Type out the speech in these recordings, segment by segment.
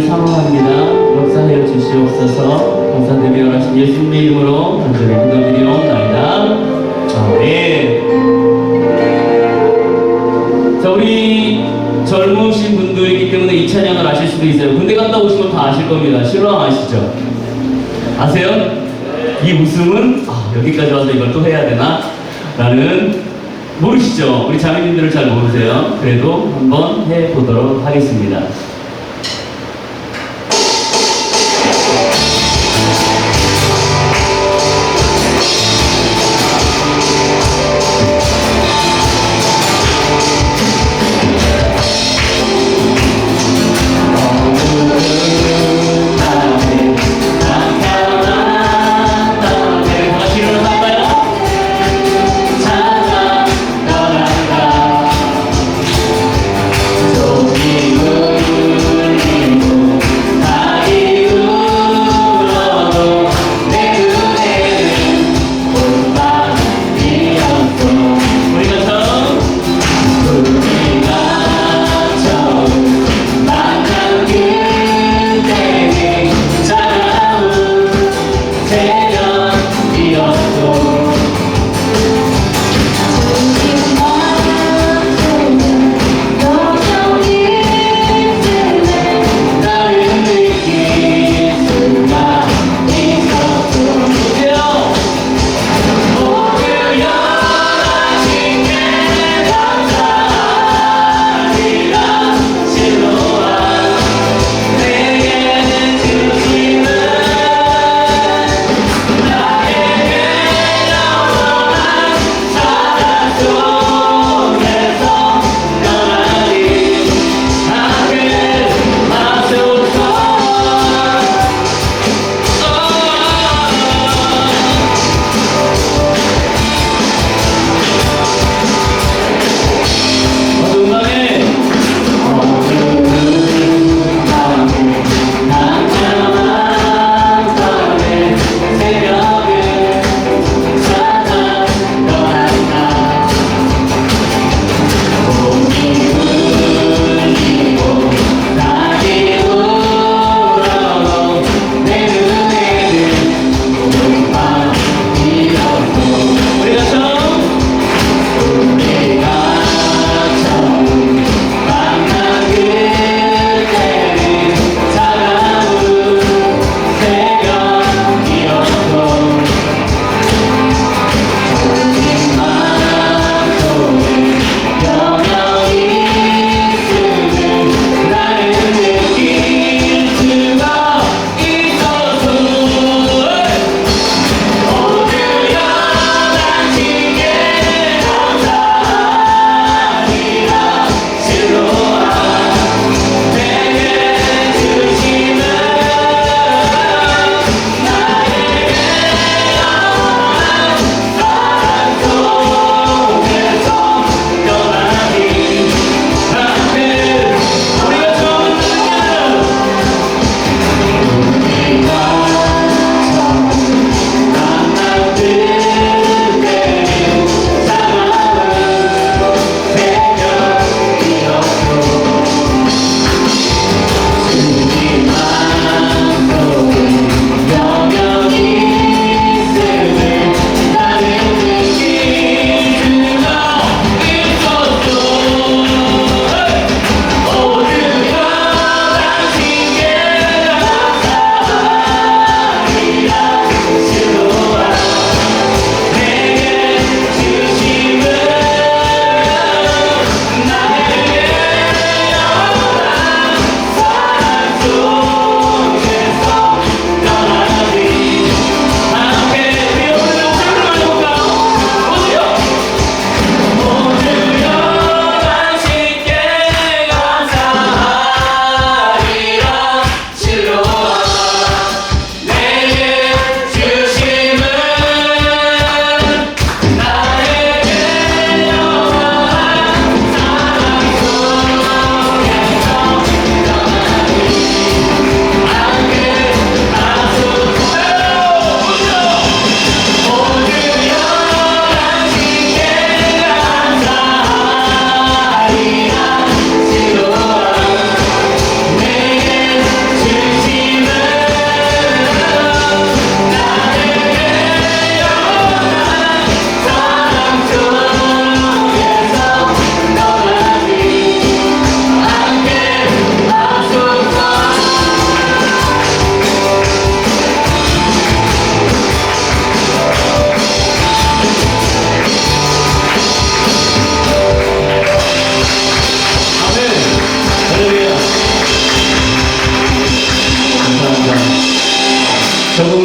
사모합니다. 역사하여 주시옵소서. 감사드리며 원하신 예수님의 이름으로 간절히 기도드리옵나이다. 아멘. 자, 우리 젊으신 분들이 있기 때문에 이 찬양을 아실 수도 있어요. 군대 갔다 오시면 다 아실 겁니다. 실로암 아시죠? 아세요? 이 웃음은 여기까지 와서 이걸 또 해야 되나? 라는, 모르시죠? 우리 자매님들을 잘 모르세요. 그래도 한번 해보도록 하겠습니다. 이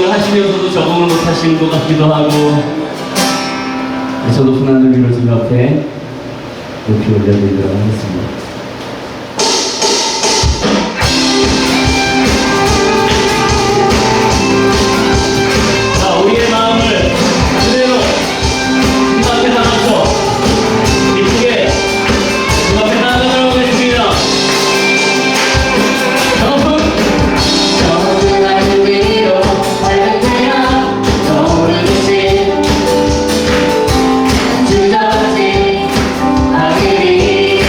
적응을 하시면서도 적응을 못 하시는 것 같기도 하고, 저 높은 하늘 위로 주님 앞에 높이 올려드리도록 하겠습니다. 자, 우리의 마음을 그대로 주님 앞에 담아서 이쁘게 주님 앞에 나아가도록 하겠습니다. 높은 하늘 위로 밝은 태양 떠오르듯이 주저지 하늘이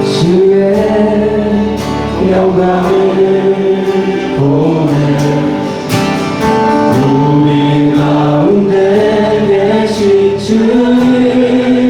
주의 영광을 보내 우리 가운데 계신 주님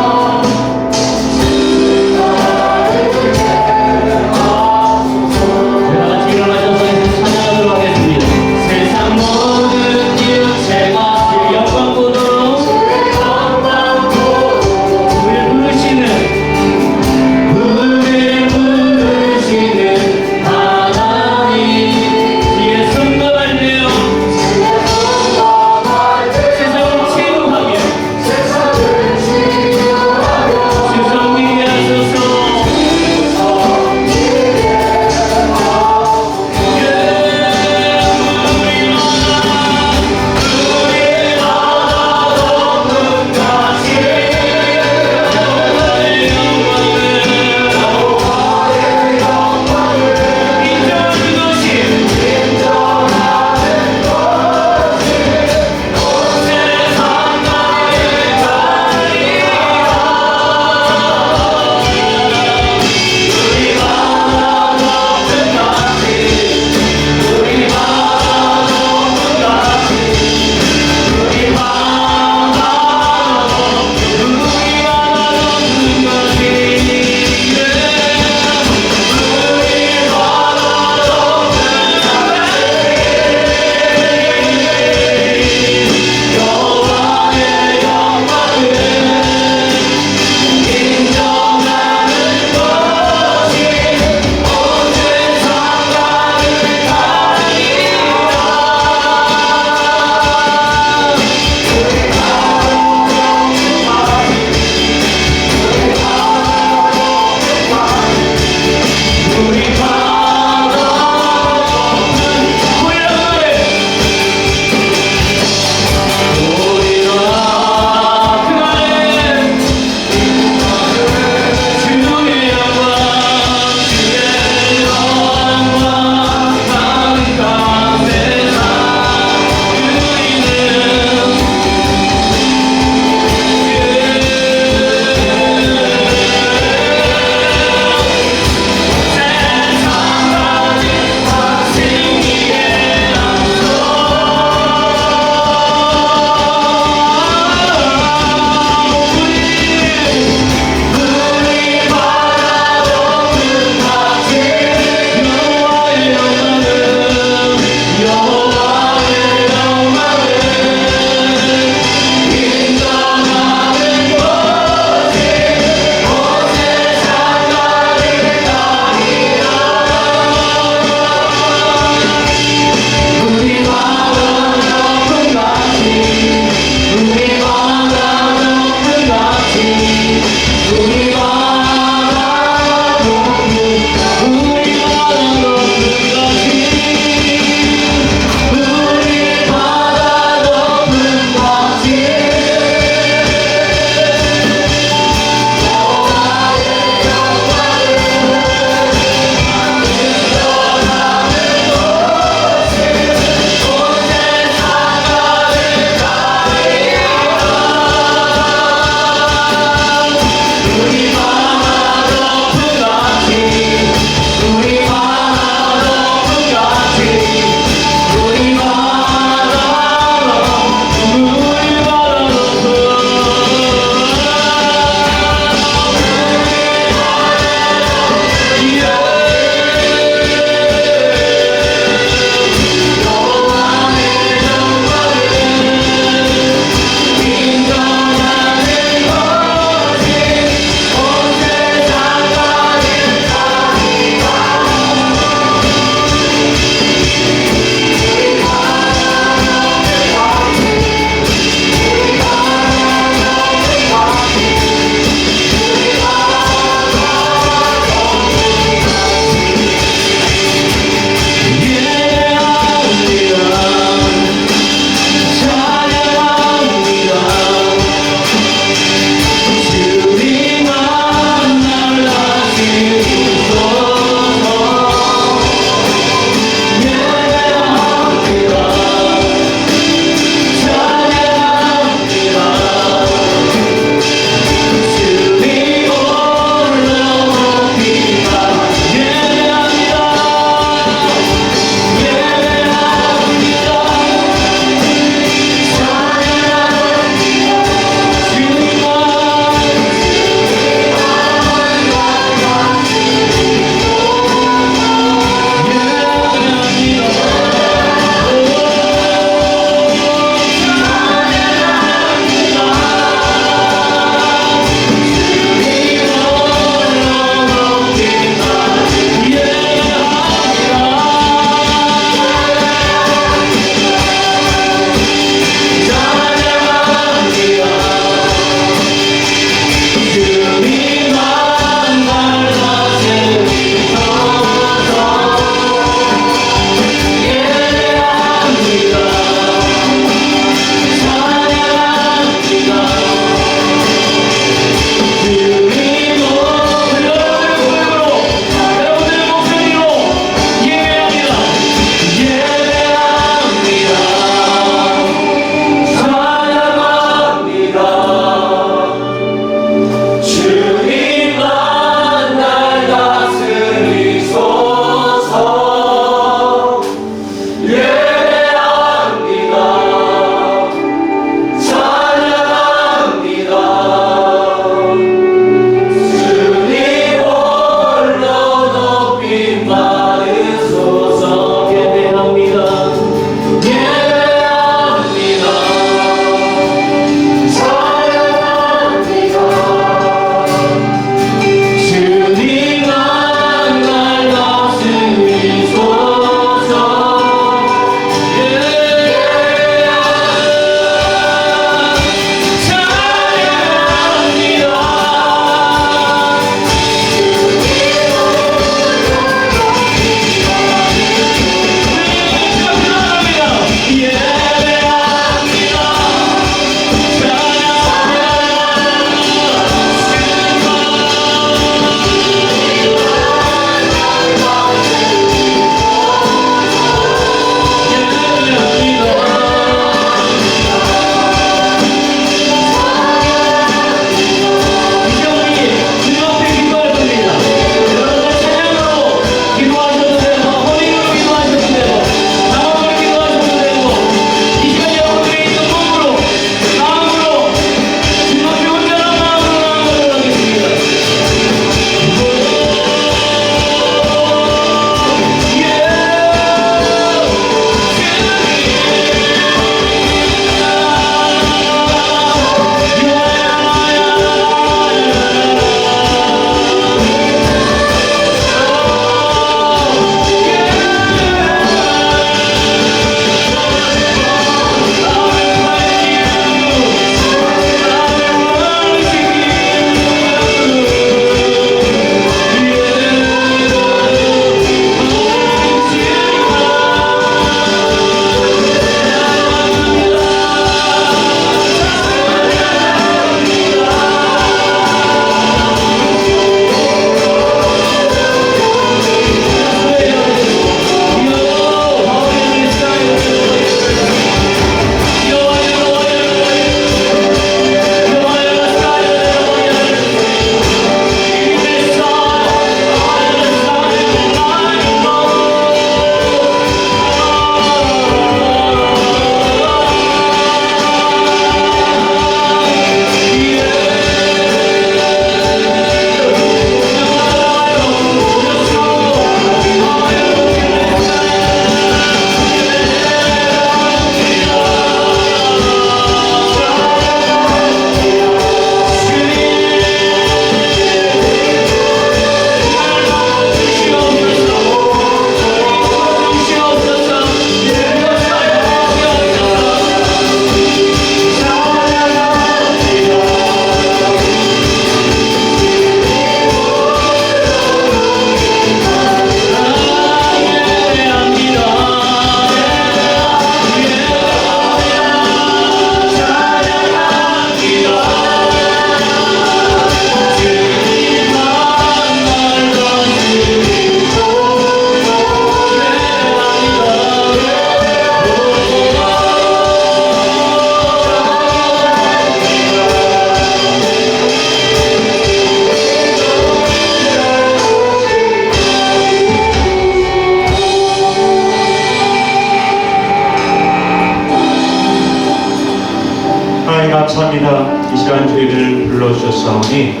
감사합니다. 이 시간 저희를 불러주셨사오니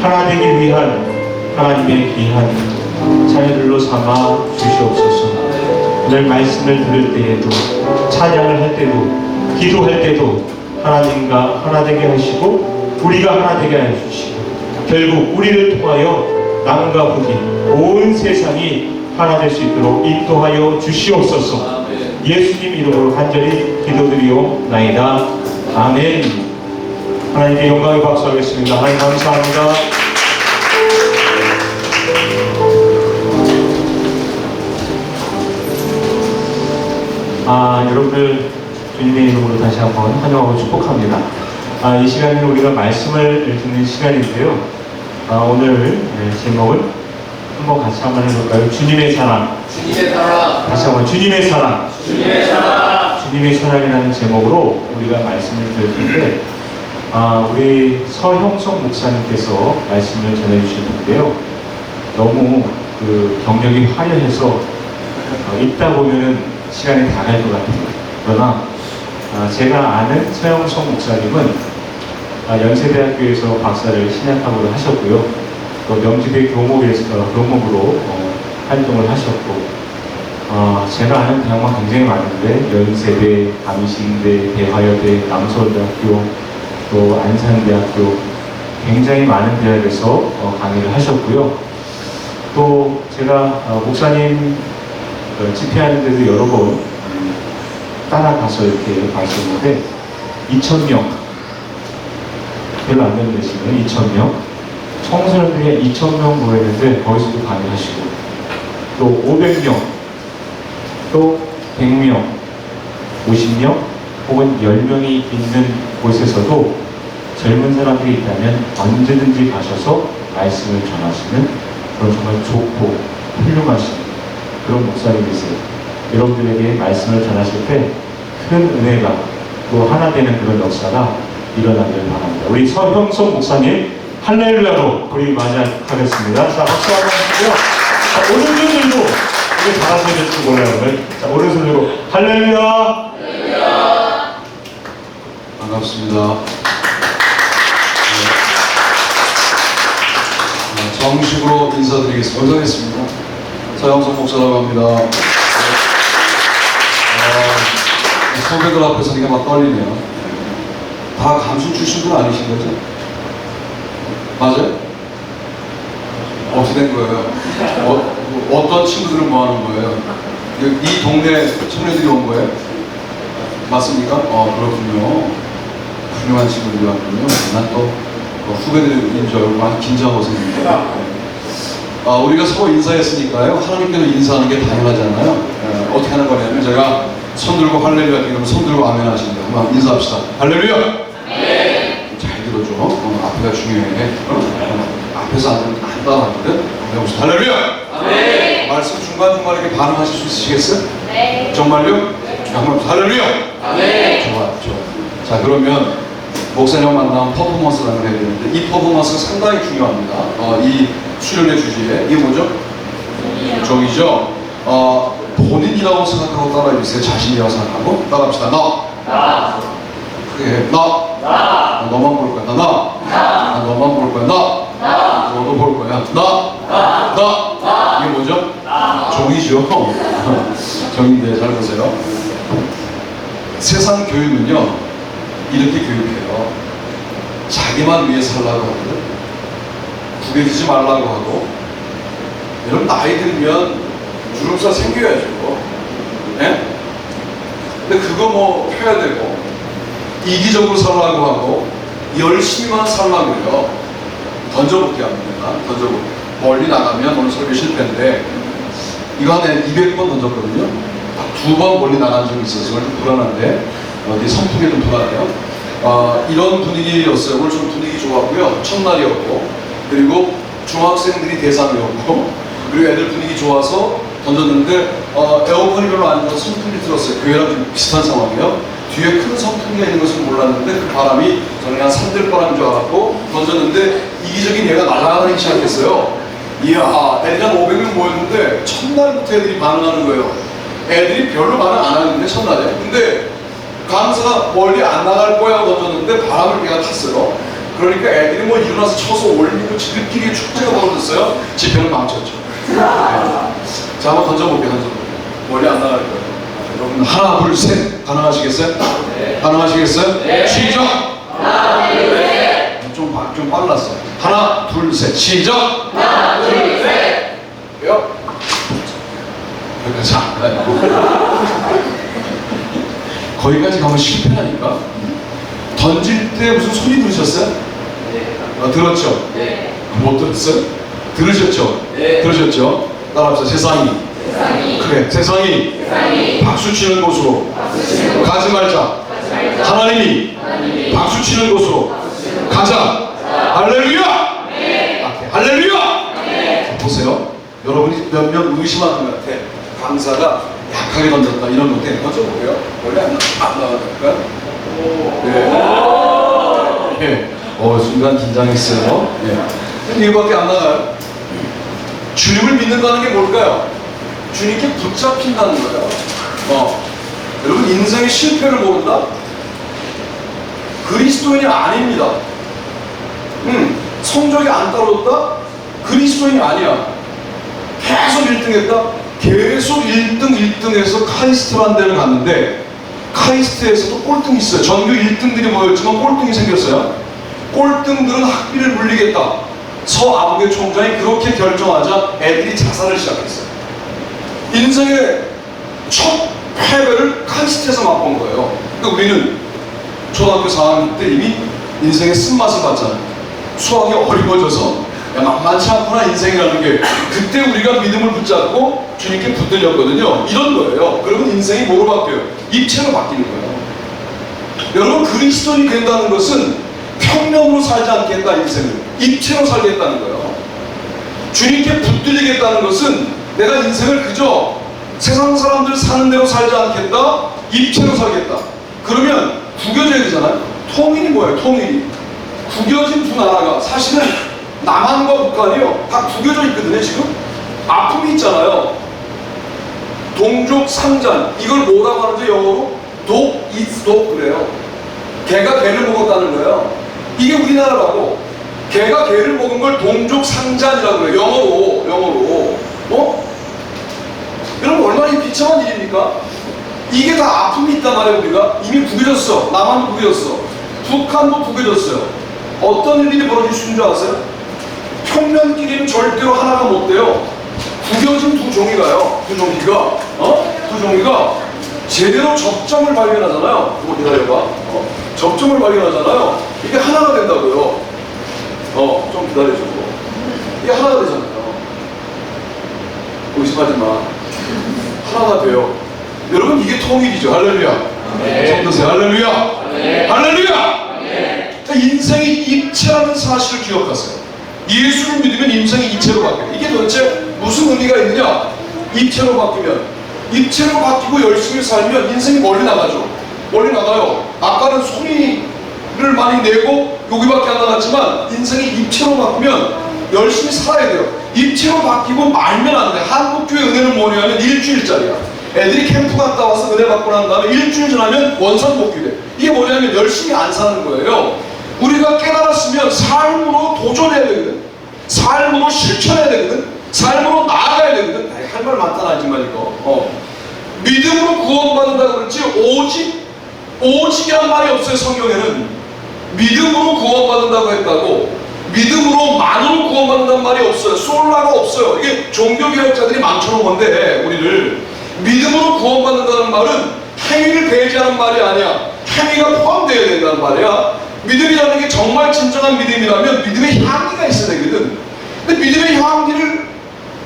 하나 되기 위한 하나님의 귀한 자녀들로 삼아 주시옵소서. 오늘 말씀을 들을 때에도 찬양을 할 때도 기도할 때도 하나님과 하나 되게 하시고 우리가 하나 되게 해주시고 결국 우리를 통하여 남과 북이 온 세상이 하나 될 수 있도록 인도하여 주시옵소서. 예수님 이름으로 간절히 기도드리옵나이다. 아멘. 하나님께 영광의 박수하겠습니다. 하나님 감사합니다. 여러분들 주님의 이름으로 다시 한번 환영하고 축복합니다. 이 시간은 우리가 말씀을 듣는 시간인데요. 오늘 제목을 한번 같이 한번 해볼까요? 주님의 사랑. 주님의 사랑. 다시 한번 주님의 사랑. 주님의 사랑. 주님의 사랑이라는 제목으로 우리가 말씀을 들을 텐데, 우리 서형석 목사님께서 말씀을 전해주실 텐데요. 너무 그 경력이 화려해서 읽다 보면은 시간이 다 갈 것 같아요. 그러나 제가 아는 서형석 목사님은 연세대학교에서 박사를 신약학으로 하셨고요. 또 명지대 교목으로 활동을 하셨고, 제가 아는 대학만 굉장히 많은데 연세대, 감신대, 대화여대, 남서울대학교, 또 안산대학교 굉장히 많은 대학에서 강의를 하셨고요. 또 제가 목사님 집회하는 데도 여러 번 따라가서 이렇게 봤었는데 2,000명, 별로 안 되는 데시면 2,000명, 청소년들이 2,000명 모였는데 거기서도 강의하시고, 또 500명, 또 100명, 50명 혹은 10명이 있는 곳에서도 젊은 사람들이 있다면 언제든지 가셔서 말씀을 전하시는 그런 정말 좋고 훌륭하신 그런 목사님이세요. 여러분들에게 말씀을 전하실 때 큰 은혜가 또 하나 되는 그런 역사가 일어나길 바랍니다. 우리 서형석 목사님 할렐루야로 우리 맞이하겠습니다. 자, 박수 한번 주고요. 자, 오른손 들고 이게 잘하셔야 될지 몰라요. 오늘. 자, 오른손 들고 할렐루야. 반갑습니다. 정식으로 인사드리겠습니다. 고생했습니다. 서영석 목사라고 합니다. 선배들 앞에서 이게 막 떨리네요. 다 감수 출신들 아니신 거죠? 맞아요? 어떻게 된 거예요? 어떤 친구들은 뭐 하는 거예요? 이 동네 청년들이 온 거예요? 맞습니까? 그렇군요. 훌륭한 친구들이 왔군요. 난 또 후배들인 줄 알고 많이 긴장하고 생겼는데. 우리가 서로 인사했으니까요. 하나님께도 인사하는 게 당연하잖아요. 어떻게 하는 거냐면 제가 손 들고 할렐루야 그러면 손 들고 아멘 하십니다. 한번 인사합시다. 할렐루야! 네. 잘 들어줘. 앞에가 중요해. 앞에서 안 따라하거든. 해봅시다. 할렐루야! 네. 말씀 중간중간에 이렇게 반응하실 수 있으시겠어요? 네. 정말요? 네. 한번 할렐루야! 네. 좋아. 자, 그러면 목사님 만나면 퍼포먼스라는 걸 해야 되는데 이 퍼포먼스가 상당히 중요합니다. 이 수련의 주제에 이게 뭐죠? 종이죠. 본인이라고 생각하고 따라해주세요. 자신이라고 생각하고 따라합시다. 나. 그게 나. 너만 볼 거야. 나. 너만 볼 거야. 나. 너도 볼 거야. 나. 이게 뭐죠? 종이죠. 종인데 잘 보세요. 세상 교육은요 이렇게 교육해요. 자기만 위해 살라고 하거든. 구겨지지 말라고 하고. 여러분 나이 들면 주름살 생겨야죠. 네? 근데 그거 뭐 펴야 되고 이기적으로 살라고 하고 열심히만 살라고 해요. 던져볼게 합니다. 던져볼게. 멀리 나가면 오늘 설교 실패인데 이거 한 200번 던졌거든요. 2번 멀리 나간 적이 있어서 좀 불안한데 어디 선풍에 좀 불안해요. 이런 분위기였어요. 오늘 좀 분위기 좋았고요. 첫날이었고 그리고 중학생들이 대상이었고 그리고 애들 분위기 좋아서 던졌는데 에어컨이 별로 안 좋아서 선풍기 들었어요. 교회랑 좀 비슷한 상황이에요. 뒤에 큰 선풍기가 있는 것을 몰랐는데 그 바람이 저는 그냥 산들바람인 줄 알았고 던졌는데 이기적인 얘가 날아가기 시작했어요. 이야, 애들이 한 500명 모였는데 첫날부터 애들이 반응하는 거예요. 애들이 별로 반응 안 하는데 첫날에. 근데 강사가 멀리 안 나갈 거야 던졌는데 바람을 걔가 탔어요. 그러니까 애들이 뭐 일어나서 쳐서 올리고 지들끼리 축제가 벌어졌어요. 집회는 망쳤죠. 네. 자, 한번 던져볼게요. 멀리 안 나갈 거예요. 여러분 하나 둘 셋 가능하시겠어요? 네. 가능하시겠어요? 네. 시작. 하나 둘 셋. 좀 빨랐어요. 하나 둘 셋 시작. 하나 둘 셋. 요. 자, 거기까지 가면 실패하니까. 던질 때 무슨 소리 들으셨어요? 네. 들었죠? 네. 못 들었어요? 들으셨죠? 네. 들으셨죠? 따라합시다. 세상이. 그래, 세상이. 박수 치는 곳으로. 가지 말자. 하나님이 박수 치는 곳으로 가자. 할렐루야. 할렐루야. 보세요. 여러분이 몇몇 의심하는 것 같아. 강사가 약하게 던졌다 이런 것 때문에 던져보게요. 원래 안 나가니까. 네. 순간 긴장했어요. 네. 이거밖에 안 나가요. 주님을 믿는다는 게 뭘까요? 주님께 붙잡힌다는 거예요. 여러분 인생의 실패를 모른다? 그리스도인이 아닙니다. 성적이 안 떨어졌다? 그리스도인이 아니야. 계속 1등했다? 계속 1등해서 카이스트라는 데를 갔는데 카이스트에서도 꼴등이 있어요. 전교 1등들이 모였지만 꼴등이 생겼어요. 꼴등들은 학비를 물리겠다. 서아부계 총장이 그렇게 결정하자 애들이 자살을 시작했어요. 인생의 첫 패배를 카이스트에서 맛본 거예요. 그러니까 우리는 초등학교 4학년 때 이미 인생의 쓴맛을 봤잖아요. 수학이 어려워져서 야, 만만치 않구나 인생이라는 게. 그때 우리가 믿음을 붙잡고 주님께 붙들렸거든요. 이런 거예요. 그러면 인생이 뭐로 바뀌어요? 입체로 바뀌는 거예요. 여러분 그리스도인이 된다는 것은 평면으로 살지 않겠다 인생을. 입체로 살겠다는 거예요. 주님께 붙들리겠다는 것은 내가 인생을 그저 세상 사람들 사는 대로 살지 않겠다. 입체로 살겠다. 그러면 구겨져야 되잖아요. 통일이 뭐예요? 통일이. 구겨진 두 나라가 사실은 남한과 북한이요 다 구겨져 있거든요. 지금 아픔이 있잖아요. 동족 상잔. 이걸 뭐라고 하는지 영어로 독 is 독 그래요. 개가 개를 먹었다는 거예요. 이게 우리나라라고. 개가 개를 먹은 걸 동족 상잔이라고 그래요. 영어로. 여러분 얼마나 비참한 일입니까? 이게 다 아픔이 있단 말이에요. 우리가 이미 구겨졌어. 남한도 구겨졌어. 북한도 구겨졌어요. 어떤 일이 벌어질 수 있는 줄 아세요? 평면끼리는 절대로 하나가 못 돼요. 구겨진 두 종이가요. 두 종이가 제대로 접점을 발견하잖아요. 기다려봐. 접점을 발견하잖아요. 이게 하나가 된다고요. 좀 기다려줘. 이게 하나가 되잖아요. 의심하지 마. 하나가 돼요. 여러분 이게 통일이죠. 할렐루야. 성도세 할렐루야. 할렐루야. 인생이 입체라는 사실을 기억하세요. 예수를 믿으면 인생이 입체로 바뀌어요. 이게 도대체 무슨 의미가 있느냐? 입체로 바뀌고 열심히 살면 인생이 멀리 나가죠. 멀리 나가요. 아까는 소리를 많이 내고 여기밖에 안 나갔지만 인생이 입체로 바뀌면 열심히 살아야 돼요. 입체로 바뀌고 말면 안 돼. 한국교회 은혜는 뭐냐면 일주일짜리야. 애들이 캠프 갔다 와서 은혜 받고 난 다음에 일주일 지나면 원상 복귀돼. 이게 뭐냐면 열심히 안 사는 거예요. 우리가 깨달았으면 삶으로 도전해야 되거든. 삶으로 실천해야 되거든. 삶으로 나아가야 되거든. 할 말 많다 하지만 이거. 믿음으로 구원받는다고 그랬지 오직이란 말이 없어요. 성경에는 믿음으로 구원받는다고 했다고 믿음으로만으로 구원받는다는 말이 없어요. 솔라가 없어요. 이게 종교개혁자들이 망쳐놓은 건데 우리를 믿음으로 구원받는다는 말은 행위를 배제하는 말이 아니야. 행위가 포함되어야 된다는 말이야. 믿음이라는 게 정말 진정한 믿음이라면 믿음의 향기가 있어야 되거든. 근데 믿음의 향기를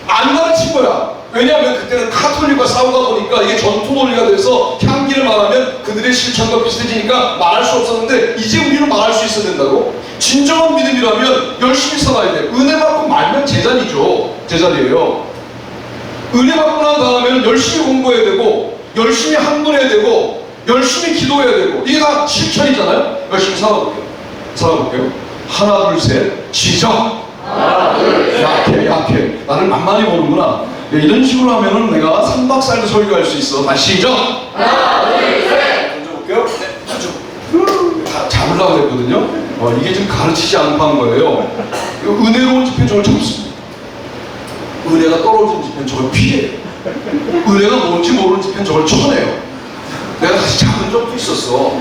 안 가르친 거야. 왜냐하면 그때는 카톨릭과 싸우다 보니까 이게 전통 논리가 돼서 향기를 말하면 그들의 실천과 비슷해지니까 말할 수 없었는데 이제 우리는 말할 수 있어야 된다고? 진정한 믿음이라면 열심히 살아야 돼. 은혜 받고 말면 제자리예요. 은혜 받고 난 다음에는 열심히 공부해야 되고 열심히 한문해야 되고 열심히 기도해야 되고 이게 다 실천이잖아요. 열심히 살아볼게요. 하나 둘 셋 시작. 하나 둘 셋. 약해. 나를 만만히 보는구나. 이런 식으로 하면은 내가 3박 4일 설교할 수 있어. 다시 시작. 하나 둘 셋. 던져볼게. 볼게요. 네, 다 잡으려고 했거든요. 이게 지금 가르치지 않고 한 거예요. 은혜로운 집회는 저를 잡습니다. 은혜가 떨어진 집회는 저를 피해요. 은혜가 뭔지 모르는 집회는 저를 쳐내요. 내가 다시 잡은 적도 있었어.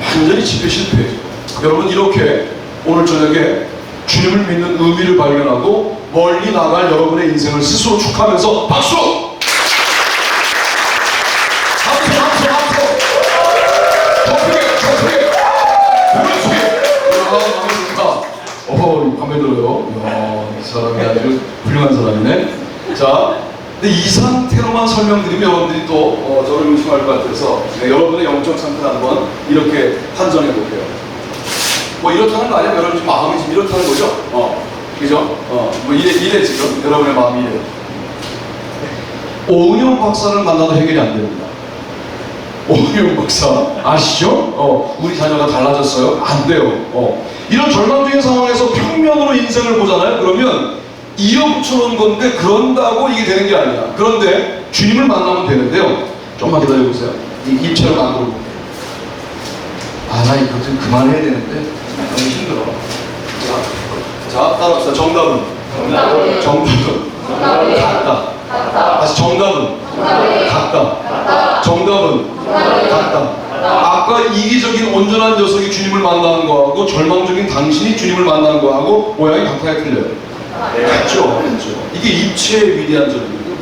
완전히 집회 실패죠. 여러분, 이렇게 오늘 저녁에 주님을 믿는 의미를 발견하고 멀리 나갈 여러분의 인생을 스스로 축하하면서 박수! 박수! 더 크게! 마음에 들어요. 이 사람이 아주 훌륭한 사람이네. 자, 근데 이 상태로만 설명드리면 여러분들이 또 저를 의심할 것 같아서 여러분의 영적 상태를 한번 이렇게 판정해 볼게요. 뭐 이렇다는 거 아니야? 여러분 지금 마음이 지금 이렇다는 거죠? 그죠? 뭐 이래 지금 여러분의 마음이 이래요. 오은영 박사를 만나도 해결이 안 됩니다. 오은영 박사 아시죠? 우리 자녀가 달라졌어요? 안 돼요. 이런 절망적인 상황에서 평면으로 인생을 보잖아요. 그러면 이어붙여놓은 건데 그런다고 이게 되는 게 아니야. 그런데 주님을 만나면 되는데요. 좀만 기다려보세요. 이 입체로 만들어 볼게요. 나 이거 좀 그만해야 되는데 너무 힘들어. 자, 따라합시다. 정답은 같다. 다시 정답은 같다. 정답은 같다. 아까 이기적인 온전한 녀석이 주님을 만나는 거하고 절망적인 당신이 주님을 만나는 거하고 모양이 같아야 틀려요. 같죠? 이게 입체의 위대한 점이거든요.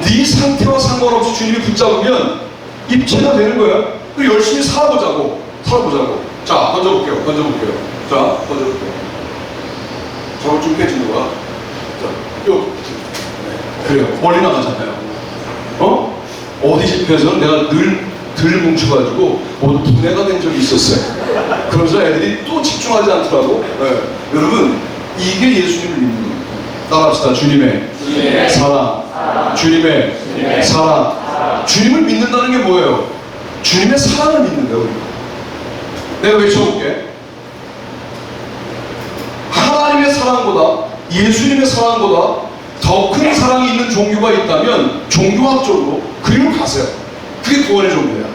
네 상태와 상관없이 주님이 붙잡으면 입체가 되는 거야. 그리고 열심히 살아보자고. 자, 던져볼게요. 자, 던져볼게요. 저걸 좀 빼주는 거야. 자, 요. 그래요. 멀리 나가잖아요. 어디 집회에서는 내가 늘 뭉쳐가지고 모두 분해가 된 적이 있었어요. 그러면서 애들이 또 집중하지 않더라고. 여러분, 이게 예수님을 믿는 겁니다. 따라합시다. 주님의 사랑. 주님의 사랑. 주님을 믿는다는 게 뭐예요? 주님의 사랑을 믿는 거예요. 내가 외쳐볼게. 하나님의 사랑보다, 예수님의 사랑보다 더 큰 사랑이 있는 종교가 있다면 종교학적으로 그리로 가세요. 그게 구원의 종교야.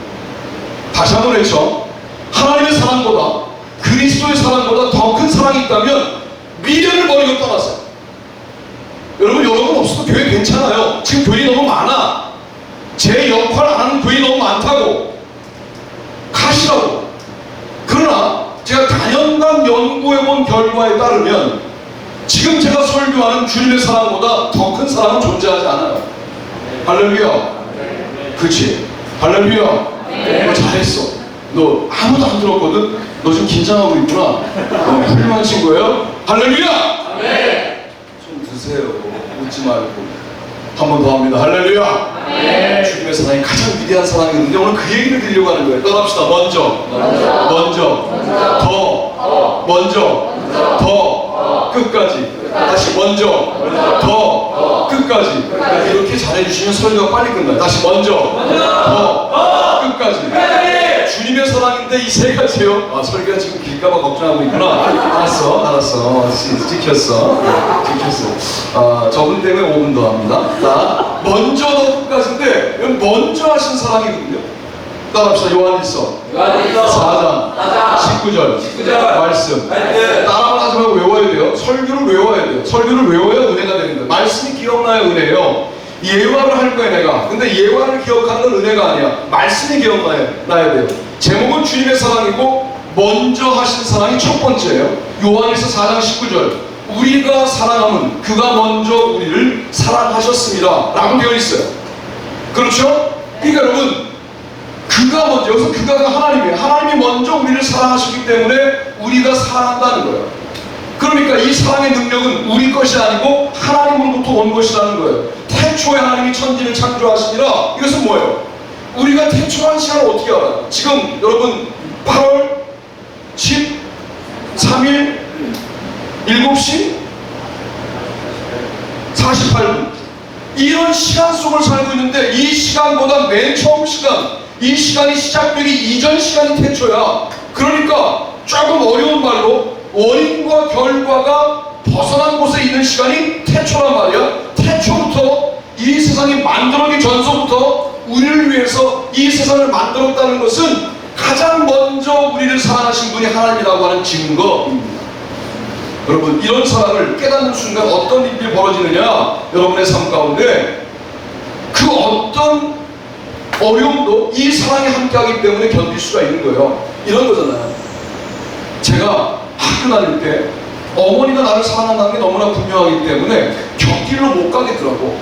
다시 한번 외쳐. 하나님의 사랑보다, 그리스도의 사랑보다 더 큰 사랑이 있다면 미련을 버리고 떠나세요. 여러분 없어도 교회 괜찮아요. 지금 교인이 너무 많아. 제 역할 안 하는 교인이 너무 많다고. 가시라고. 그러나 제가 다년간 연구해본 결과에 따르면 지금 제가 설교하는 주님의 사랑보다 더 큰 사랑은 존재하지 않아요. 할렐루야. 그치? 할렐루야. 너 잘했어. 너 아무도 안 들었거든? 너 지금 긴장하고 있구나. 너 훌륭한 친구예요? 할렐루야. 좀 드세요. 웃지 말고. 한 번 더 합니다. 할렐루야. 주님의 사랑이 가장 위대한 사랑이거든요. 오늘 그 얘기를 드리려고 하는 거예요. 따라합시다. 먼저, 더, 끝까지. 다시 먼저, 더, 끝까지. 이렇게 잘해주시면 설교가 빨리 끝나요. 다시 먼저, 더, 끝까지. 주님의 사랑인데 이 세 가지요. 설교가 지금 길까봐 걱정하고 있구나. 알았어. 지켰어. 저분 때문에 5분 더 합니다. 자, 먼저 더 끝까지인데 이건 먼저 하신 사랑이거든요. 따라합시다. 요한일서 4장 19절 말씀. 따라만 하지 말고 외워야 돼요. 설교를 외워야 돼요. 설교를 외워야 은혜가 되는 거예요. 말씀이 기억나야 은혜예요. 예화를 할 거야 내가. 근데 예화를 기억하는 건 은혜가 아니야. 말씀이 기억나야 돼요. 제목은 주님의 사랑이고 먼저 하신 사랑이 첫 번째예요. 요한일서 4장 19절. 우리가 사랑함은 그가 먼저 우리를 사랑하셨습니다 라고 되어 있어요. 그렇죠? 그러니까 여러분, 그가 먼저, 여기서 그가가 하나님이에요. 하나님이 먼저 우리를 사랑하셨기 때문에 우리가 사랑한다는 거예요. 그러니까 이 사랑의 능력은 우리 것이 아니고 하나님으로부터 온 것이라는 거예요. 태초에 하나님이 천지를 창조하시니라. 이것은 뭐예요? 우리가 태초한 시간을 어떻게 알아요? 지금 여러분 8월 13일 7시 48분 이런 시간 속을 살고 있는데 이 시간보다 맨 처음 시간, 이 시간이 시작되기 이전 시간이 태초야. 그러니까 조금 어려운 말로 원인과 결과가 벗어난 곳에 있는 시간이 태초란 말이야. 태초부터 이 세상이 만들어지기 전서부터 우리를 위해서 이 세상을 만들었다는 것은 가장 먼저 우리를 사랑하신 분이 하나님이라고 하는 증거입니다. 여러분, 이런 사랑을 깨닫는 순간 어떤 일이 벌어지느냐, 여러분의 삶 가운데 그 어떤 어려움도 이 사랑이 함께하기 때문에 견딜 수가 있는 거예요. 이런 거잖아요. 제가 학교 다닐 때 어머니가 나를 사랑한다는 게 너무나 분명하기 때문에 곁길로 못 가겠더라고.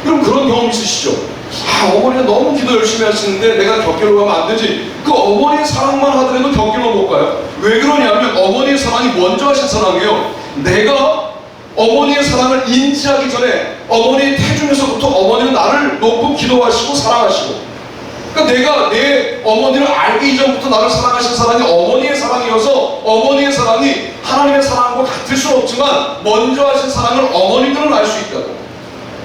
그럼 그런 경험 있으시죠? 아, 어머니가 너무 기도 열심히 하시는데 내가 곁길로 가면 안 되지. 그 어머니의 사랑만 하더라도 곁길로 못 가요. 왜 그러냐면 어머니의 사랑이 먼저 하신 사랑이에요. 내가 어머니의 사랑을 인지하기 전에 어머니의 태중에서부터 어머니는 나를 놓고 기도하시고 사랑하시고, 그러니까 내가 내 어머니를 알기 이전부터 나를 사랑하신 사랑이 어머니의 사랑이어서 어머니의 사랑이 하나님의 사랑과 같을 수는 없지만 먼저 하신 사랑을 어머니들은 알 수 있다고.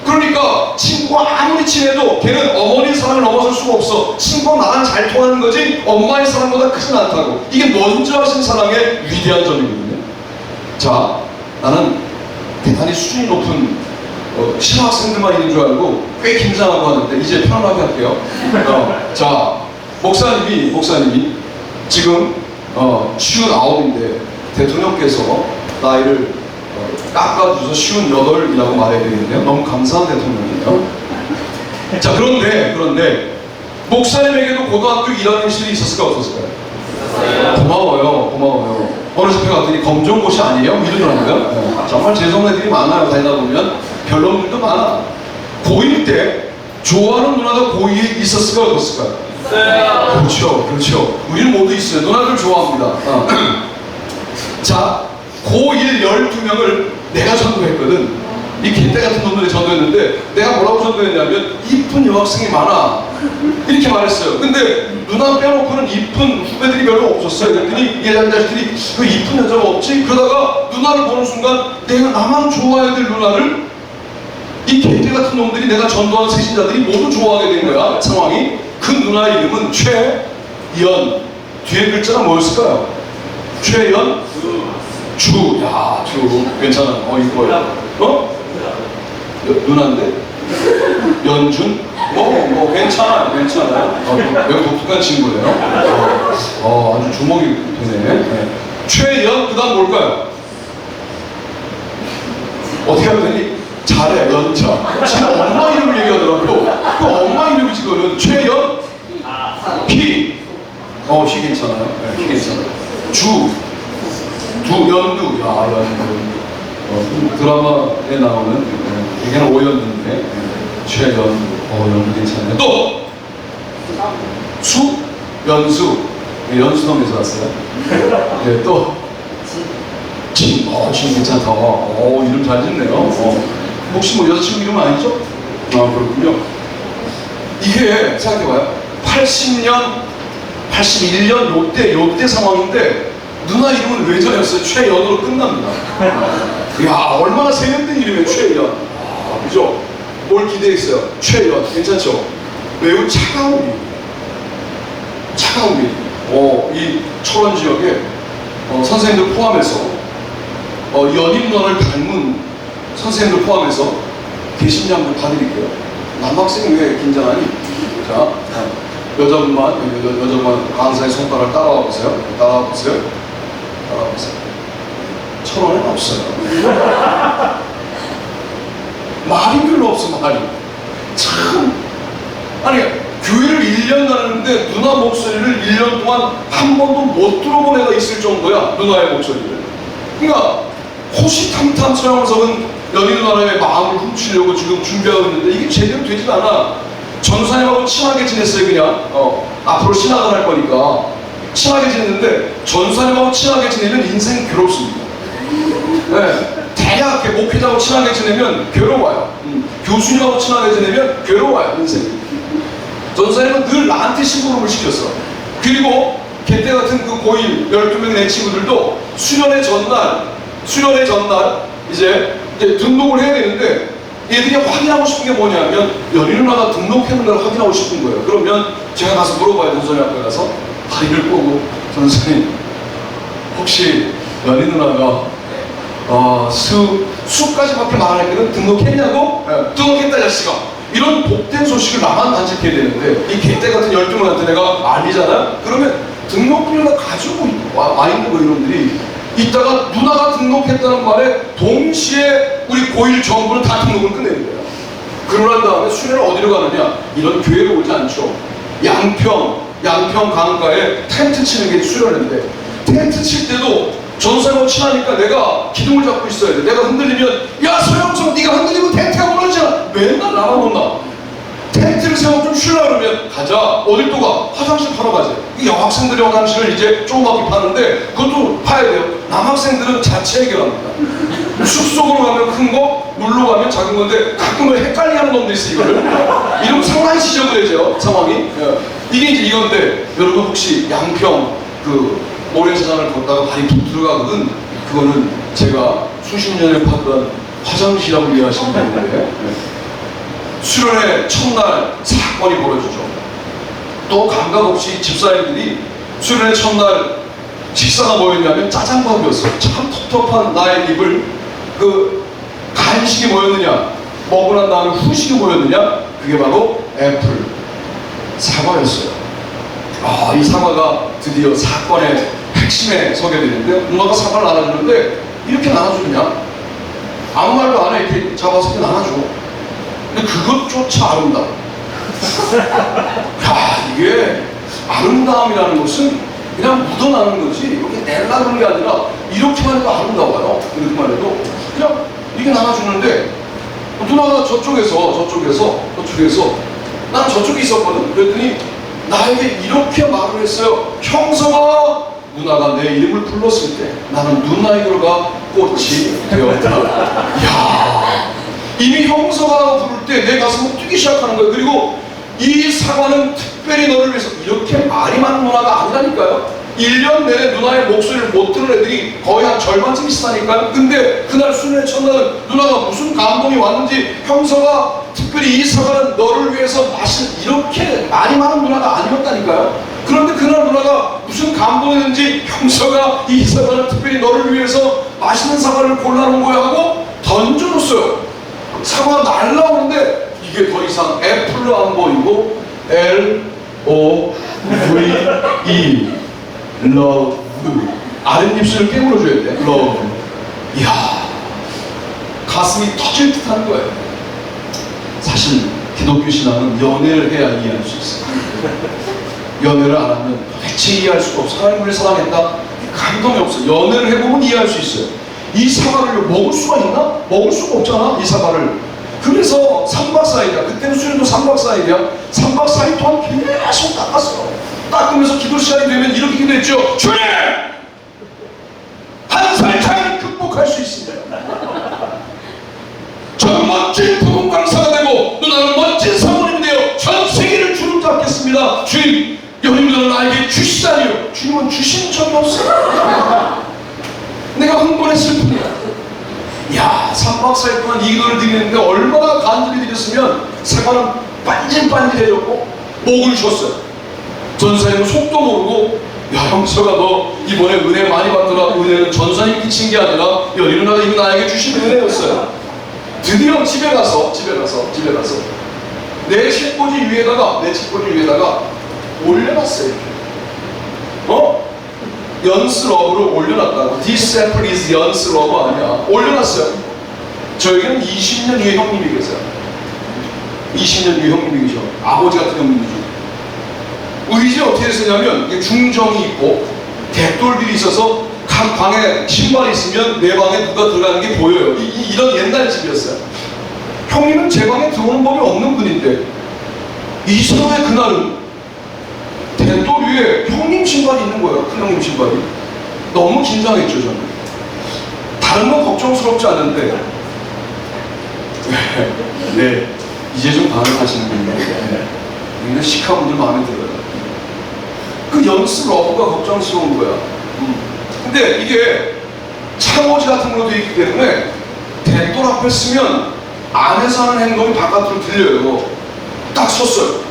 그러니까 친구가 아무리 친해도 걔는 어머니의 사랑을 넘어설 수가 없어. 친구가 나랑 잘 통하는 거지 엄마의 사랑보다 크진 않다고. 이게 먼저 하신 사랑의 위대한 점이거든요. 자, 나는 대단히 수준이 높은 신학생들만 있는 줄 알고 꽤 긴장하고 하는데 이제 편안하게 할게요. 자, 목사님이 지금 59인데 대통령께서 나이를 깎아줘서 58이라고 말해야 되겠네요. 너무 감사한 대통령이에요. 자, 그런데 목사님에게도 고등학교 1학년 시절이 있었을까 없었을까요? 고마워요. 어느 집회 갔더니 검정고시 아니에요? 이러더라고요. 네. 정말 재수없는 애들이 많아요. 다니다 보면 별놈들도 많아. 고1 때 좋아하는 누나가 고2에 있었을까 없었을까요? 그렇죠. 우리는 모두 있어요. 누나들 좋아합니다. 자, 고1 12명을 내가 전도했거든. 이 개떼 같은 놈들이 전도했는데 내가 뭐라고 전도했냐면 이쁜 여학생이 많아 이렇게 말했어요. 근데 누나 빼놓고는 이쁜 후배들이 별로 없었어요. 그랬더니 예전자식들이 그 이쁜 여자가 없지? 그러다가 누나를 보는 순간 내가 나만 좋아해야 될 누나를 이 개떼 같은 놈들이 내가 전도한 세신자들이 모두 좋아하게 된 거야. 상황이. 그 누나의 이름은 최연. 뒤에 글자가 뭐였을까요? 최연? 주. 야, 주. 괜찮아. 이거요. 누나인데? 연준? 괜찮아요. 매우 독특한 친구예요. 아주 주목이 되네. 네. 최연, 그 다음 뭘까요? 어떻게 하면 되니? 잘해, 연차. 지금 엄마 이름을 얘기하더라고. 그 엄마 이름이지, 그거는. 최연? 피. 피 괜찮아요. 네, 피 괜찮아요. 연두. 야, 연두. 드라마에 나오는 얘는 오연두인데 최연두. 연두 괜찮아요. 또 연수. 연수동에서 왔어요. 네, 또 진 괜찮다. 이름 잘 짓네요. 혹시 뭐 여자친구 이름 아니죠? 그렇군요. 이게 생각해봐요. 80년, 81년 요때 상황인데 누나 이름은 외전이었어요. 최연으로 끝납니다. 야, 얼마나 세련된 이름이에요. 최연. 그죠? 뭘 기대했어요? 최연. 괜찮죠? 매우 차가운 이름. 이 철원 지역에 선생님들 포함해서 연인 누나를 닮은 선생님들 포함해서 계신지 한번 봐드릴게요. 남학생이 왜 긴장하니? 자, 여자분만 강사의 손가락 따라와 보세요. 철원에는 없어요. 말이 별로 없어, 말이. 참. 아니, 교회를 1년 다녔는데 누나 목소리를 1년 동안 한 번도 못 들어본 애가 있을 정도야, 누나의 목소리를. 그러니까 호시탐탐 서영석은 연희 누나의 마음을 훔치려고 지금 준비하고 있는데 이게 제대로 되질 않아. 전사님하고 친하게 지냈어요. 그냥 앞으로 신학을 할 거니까 친하게 지냈는데 전사님하고 친하게 지내면 인생이 괴롭습니다. 네. 대학 목회자하고 친하게 지내면 괴로워요. 교수님하고 친하게 지내면 괴로워요, 인생이. 전사님은 늘 나한테 심부름을 시켰어. 그리고 개떼 같은 그 고1 12명 내 친구들도 수련회 전날 이제 등록을 해야 되는데 얘들이 확인하고 싶은 게 뭐냐면 연희 누나가 등록해놓은 걸 확인하고 싶은 거예요. 그러면 제가 가서 물어봐요. 전사님 앞에 가서 다리를 꼬고 전사님 혹시 연희 누나가 수까지밖에 말 안 했거든. 등록했냐고? 네. 등록했다 자식아. 이런 복된 소식을 나만 간직해야 되는데 이 개떼 같은 열등한테 내가 알리잖아요? 그러면 등록금을 다 가지고 와 있는 거 이놈들이 이따가 누나가 등록했다는 말에 동시에 우리 고1 정부는 다 등록을 끝내는 거예요. 그러고 난 다음에 수련을 어디로 가느냐? 이런 교회로 오지 않죠. 양평 강가에 텐트 치는 게 수련인데 텐트 칠 때도 전사하고 친하니까 내가 기둥을 잡고 있어야 돼. 내가 흔들리면 야 서영석 네가 흔들리면 텐트가 무너지잖아. 맨날 나만 혼나. 텐트를 세우고 좀 쉬려고 그러면 가자. 어딜 또 가? 화장실 파러 가자. 이 여학생들의 화장실을 이제 조그맣게 파는데 그것도 파야 돼요. 남학생들은 자체 해결합니다. 숲속으로 가면 큰 거, 물로 가면 작은 건데 가끔은 헷갈리는 놈도 있어 이거를. 이러면 상당히 지저분해져요 상황이. 이게 이제 이건데 여러분 혹시 양평 그 모래사장을 걷다가 발이 툭 들어가거든. 그거는 제가 수십 년을 봤던 화장실이라고 이해하시면 되는데 수련의 첫날 사건이 벌어지죠. 또 감각 없이 집사님들이 수련의 첫날 식사가 뭐였냐면 짜장밥이었어요. 참 텁텁한 나의 입을 그 간식이 뭐였느냐, 먹고 난 다음에 후식이 뭐였느냐, 그게 바로 애플 사과였어요. 이 사과가 드디어 사건의 핵심에 서게 되는데 누나가 사과를 나눠주는데 이렇게 나눠주느냐? 아무 말도 안 해. 이렇게 잡아서 이렇게 나눠줘. 근데 그것조차 아름다워. 야, 이게 아름다움이라는 것은 그냥 묻어나는 거지 이렇게 내려고 그런 게 아니라 이렇게만 해도 아름다워요. 이렇게만 해도 그냥 이렇게 나눠주는데 누나가 저쪽에서 난 저쪽에 있었거든. 그랬더니 나에게 이렇게 말을 했어요. 형서가 누나가 내 이름을 불렀을 때 나는 누나이로가 꽃이 되었다. 야, 이미 형서가 부를 때 내 가슴은 뛰기 시작하는 거예요. 그리고 이 사과는 특별히 너를 위해서 이렇게 말이 많은 누나가 아니라니까요. 1년 내내 누나의 목소리를 못 들은 애들이 거의 한 절반쯤 있었다니까요. 근데 그날 수련의 첫날은 누나가 무슨 감동이 왔는지 형서가 특별히 이 사과는 너를 위해서 마신 이렇게 말이 많은 누나가 아니었다니까요. 그런데 그날 누나가 무슨 감동이었는지 형서가 이 사과는 특별히 너를 위해서 맛있는 사과를 골라놓은 거야 하고 던져줬어요. 사과가 날라오는데 이게 더 이상 애플로 안 보이고 L-O-V-E 러브 아랫입술을 깨물어줘야 돼. 러브. 이야, 가슴이 터질 듯한 거예요. 사실 기독교 신앙은 연애를 해야 이해할 수 있어요. 연애를 안 하면 대체 이해할 수가 없어. 하나님을 사랑했다? 감동이 없어. 연애를 해보면 이해할 수 있어요. 이 사과를 먹을 수가 있나? 먹을 수가 없잖아 이 사과를. 그래서 3박 4일이야. 그때는 수련도 3박 4일이야. 3박 4일 동안 계속 닦았어요. 닦으면서 기도 시간이 되면 이렇게 기도했죠. 주님! 한 살 차이를 극복할 수 있습니다. 저는 멋진 부흥 강사가 되고 누나는 멋진 사모님이 되어 전 세계를 주름 잡겠습니다. 주님, 여러분들은 나에게 주시다니요. 주님은 주신 적이 없어요. 내가 흥분했을 뿐이야. 야, 3박 4일 동안 이 기도를 드리는데 얼마나 간절히 드렸으면 사과는 반질반질해졌고 목을 쉬었어요. 전사님은 속도 모르고 야, 형서가 너 이번에 은혜 많이 받더라. 은혜는 전사님 끼친 게 아니라 여리 누나가 이미 나에게 주신 은혜였어요. 드디어 집에 가서 내 책꽂이 위에다가 올려놨어요. 연스 러브를 올려놨다고. This apple is 연스 러브 아니야. 올려놨어요. 저에게는 20년 뒤에 형님이 계세요. 20년 뒤에 형님이 계셔. 아버지 같은 형님이죠. 우리 집에 어떻게 됐었냐면 중정이 있고 대돌들이 있어서 각 방에 신발이 있으면 내 방에 누가 들어가는 게 보여요. 이런 옛날 집이었어요. 형님은 제 방에 들어오는 법이 없는 분인데 이상하게 그날은 대돌 위에 형님 신발이 있는 거예요. 큰 형님 신발이. 너무 긴장했죠 저는. 다른 건 걱정스럽지 않은데 네, 이제 좀 반응하시는 분이에요. 네. 근데 시카분들 마음에 들어요. 그 연스 러브가 걱정스러운 거야. 근데 이게 창호지 같은 걸로 되어 있기 때문에 대돌 앞에 쓰면 안에서 하는 행동이 바깥으로 들려요. 딱 섰어요.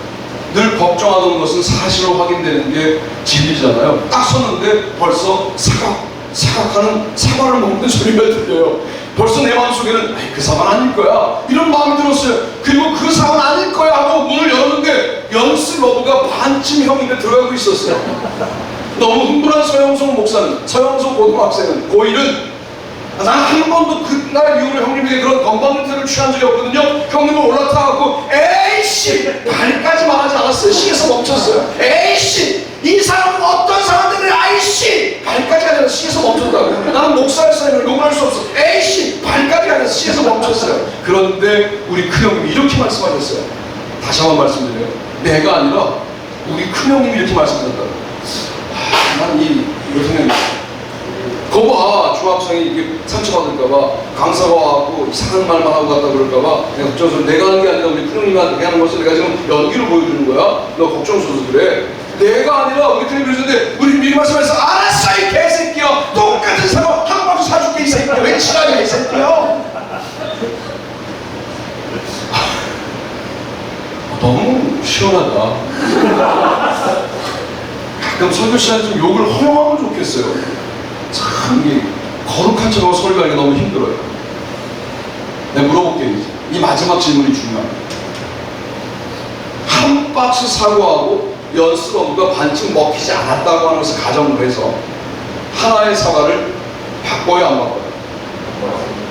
늘 걱정하던 것은 사실로 확인되는 게 진리잖아요. 딱 섰는데 벌써 사각하는 사과를 먹는 소리가 들려요. 벌써 내 마음속에는 그 사과는 아닐 거야 이런 마음이 들었어요. 그리고 그 사과는 아닐 거야 하고 문을 열었는데 연스 러브가 반쯤 형님에 들어가고 있었어요. 너무 흥분한 서영석 목사는, 서영석 고등학생은, 고1은 난 한 번도 그날 이후로 형님에게 그런 건방진태를 취한 적이 없거든요. 형님은 올라타갖고 에이씨 발까지 말하지 않았어요. 시에서 멈췄어요. 에이씨 이 사람은 어떤 사람들이 아이씨 발까지 아니라 시에서 멈췄다고. 나는 목사였으면 욕을 할 수 없어. 에이씨 발까지 아니라 시에서 멈췄어요. 그런데 우리 큰형님이 이렇게 말씀하셨어요. 다시 한번 말씀드려요. 내가 아니라 우리 큰형님이 이렇게 말씀하셨다고. 난이 생각이 거봐 중학생이 이렇게 상처받을까봐 강사가 와갖고 이상한 말만 하고 갔다 그럴까봐 내가 걱정스러워. 내가 하는 게 아니라 우리 큰형님한테 하는 것을 내가 지금 연기를 보여주는 거야. 너 걱정스러워서 그래. 내가 아니라 우리 큰형님이 그러셨는데 우리 미리 말씀해서 알았어 이 개새끼야. 똑같은 사과 한 박스 사줄게 이 새끼야. 왜 치라냐 이 새끼야. 너무 시원하다. 가끔 설교 시간에 좀 욕을 허용하면 좋겠어요. 참 이게 거룩한 척하고 설교하기가 너무 힘들어요. 내가 물어볼게요. 이제 이 마지막 질문이 중요합니다. 한 박스 사과하고 연스 러브가 반쯤 먹히지 않았다고 하는 것을 가정을 해서 하나의 사과를 바꿔야 안 바꿔요?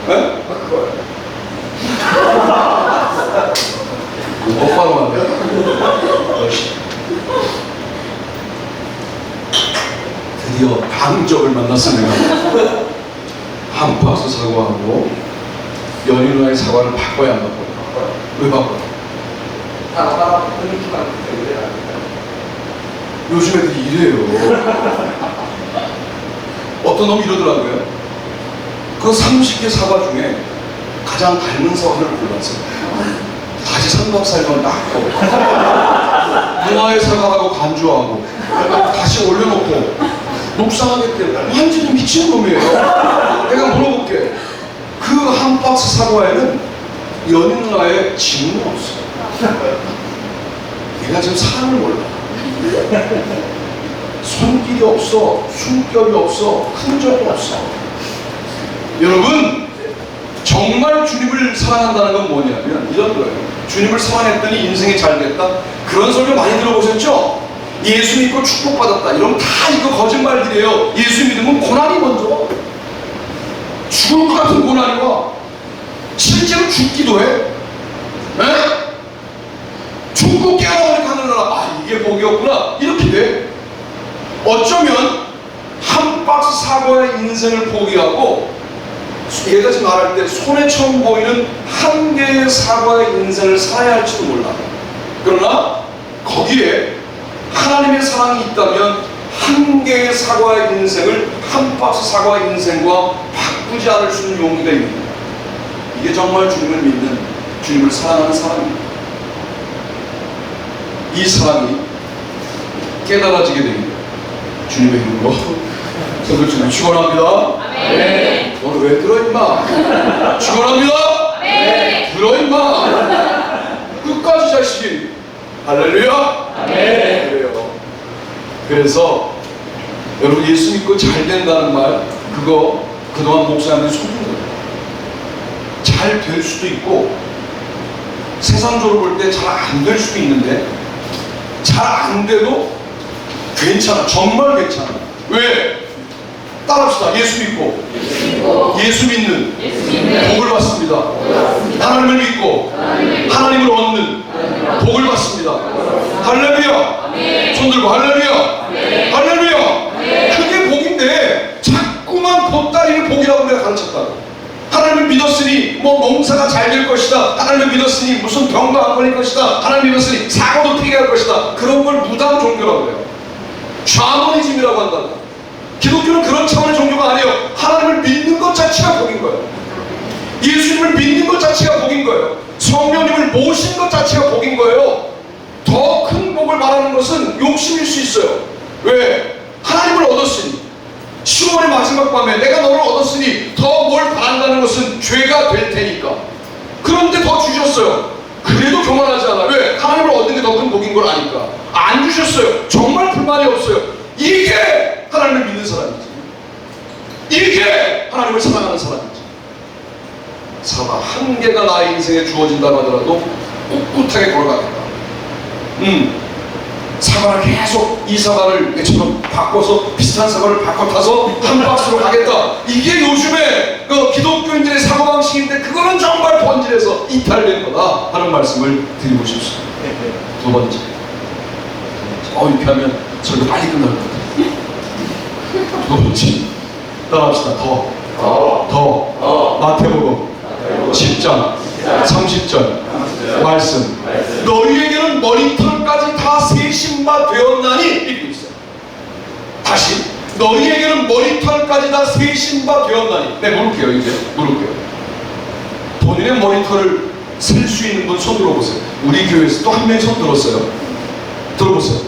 네? 바꿔요. 똑바로 하네. 역시 드디어 강적을 만났습니다. 한 박스 사과하고 연인과의 사과를 바꿔야 안 바꿔요? 왜 바꿔요? 요즘 애들이 이래요. 어떤 놈이 이러더라고요. 그 30개 사과 중에 가장 닮은 사과를 골랐어요. 다시 3박 4일만 닦고 무화의 사과하고 간주하고 다시 올려놓고 묵상하겠대요. 완전히 미친 놈이에요. 내가 물어볼게. 그 한 박스 사과에는 연인과의 지문이 없어. 얘가 지금 사람을 몰라. 손길이 없어. 숨결이 없어. 흔적이 없어. 여러분 정말 주님을 사랑한다는 건 뭐냐면 이런 거예요. 주님을 사랑했더니 인생이 잘 됐다. 그런 설교 많이 들어보셨죠? 예수 믿고 축복받았다. 이러면 다 이거 거짓말들이에요. 예수 믿으면 고난이 먼저. 죽을 것 같은 고난이 와. 실제로 죽기도 해. 에? 죽고 깨어나오니까 하늘나라. 아 이게 복이었구나. 이렇게 돼. 어쩌면 한 박스 사과의 인생을 포기하고 얘가 지금 말할 때 손에 처음 보이는 한 개의 사과의 인생을 살아야 할지도 몰라. 그러나 거기에 하나님의 사랑이 있다면 한 개의 사과의 인생을 한 박스 사과의 인생과 바꾸지 않을 수 있는 용기가 있는 거예요. 이게 정말 주님을 믿는, 주님을 사랑하는 사람입니다. 이 사랑이 깨달아지게 됩니다. 주님의 이름으로 성도님을 축원합니다. 아멘. 너는 왜 들어 임마? 축원합니다. 아멘. 들어 임마. 끝까지 자식이 할렐루야. 아멘. 그래요. 그래서 여러분 예수 믿고 잘 된다는 말 그거 그동안 목사님들이 속인 거예요. 잘 될 수도 있고 세상적으로 볼 때 잘 안 될 수도 있는데 잘 안 돼도 괜찮아. 정말 괜찮아. 왜? 따라합시다. 예수 믿고 예수 믿는 복을 받습니다. 하나님을 믿고 하나님을 얻는 복을 받습니다. 할렐루야. 손 들고 할렐루야. 할렐루야. 그게 복인데 자꾸만 보따리를 복이라고 내가 가르쳤다고. 하나님을 믿었으니 뭐 농사가 잘 될 것이다. 하나님을 믿었으니 무슨 병도 안 걸릴 것이다. 하나님을 믿었으니 사고도 피해갈 것이다. 그런 걸 무당 종교라고 해요. 샤머니즘이라고 한다고. 기독교는 그런 차원의 종교가 아니에요. 하나님을 믿는 것 자체가 복인 거예요. 예수님을 믿는 것 자체가 복인 거예요. 성령님을 모신 것 자체가 복인 거예요. 더 큰 복을 말하는 것은 욕심일 수 있어요. 왜? 하나님을 얻었으니 10월의 마지막 밤에 내가 너를 얻었으니 더 뭘 바란다는 것은 죄가 될 테니까. 그런데 더 주셨어요. 그래도 교만하지 않아. 왜? 하나님을 얻는 게 더 큰 복인 걸 아니까. 안 주셨어요. 정말 불만이 없어요. 이게 하나님을 믿는 사람이지. 이게 하나님을 사랑하는 사람이지. 인생에 주어진다 하더라도 꿋꿋하게 걸어가겠다. 사과를 계속 이 사과를 얘처럼 바꿔서 비슷한 사과를 바꿔 타서 한 박스로 가겠다. 이게 요즘에 그 기독교인들의 사고방식인데 그거는 정말 본질에서 이탈된 거다 하는 말씀을 드리고 싶습니다. 두 번째. 이렇게 하면 저희가 빨리 끝날 것 같아요. 두 번째. 따라합시다. 더. 마태복음 10장 30절 말씀. 너희에게는 머리털까지 다 세신바 되었나니 이렇게 있어요. 다시 너희에게는 머리털까지 다 세신바 되었나니. 네, 물을게요. 이제 물을게요. 본인의 머리털을 셀 수 있는 분 손 들어보세요. 우리 교회에서 또 한 명이 손 들었어요. 들어보세요.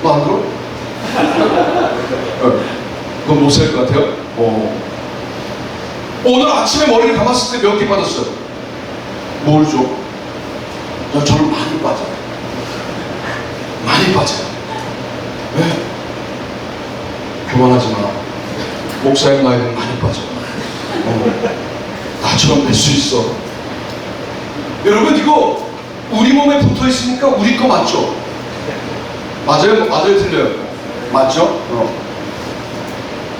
너 안 들어? 그건 못 셀 것 같아요. 오늘 아침에 머리를 감았을 때 몇 개 빠졌어요? 모르죠. 저는 많이 빠져요. 많이 빠져요. 왜? 교만하지 마. 목사님 나이는 많이 빠져. 나처럼 될 수 있어. 여러분, 이거 우리 몸에 붙어 있으니까 우리 거 맞죠? 맞아요? 맞아요? 틀려요? 맞죠?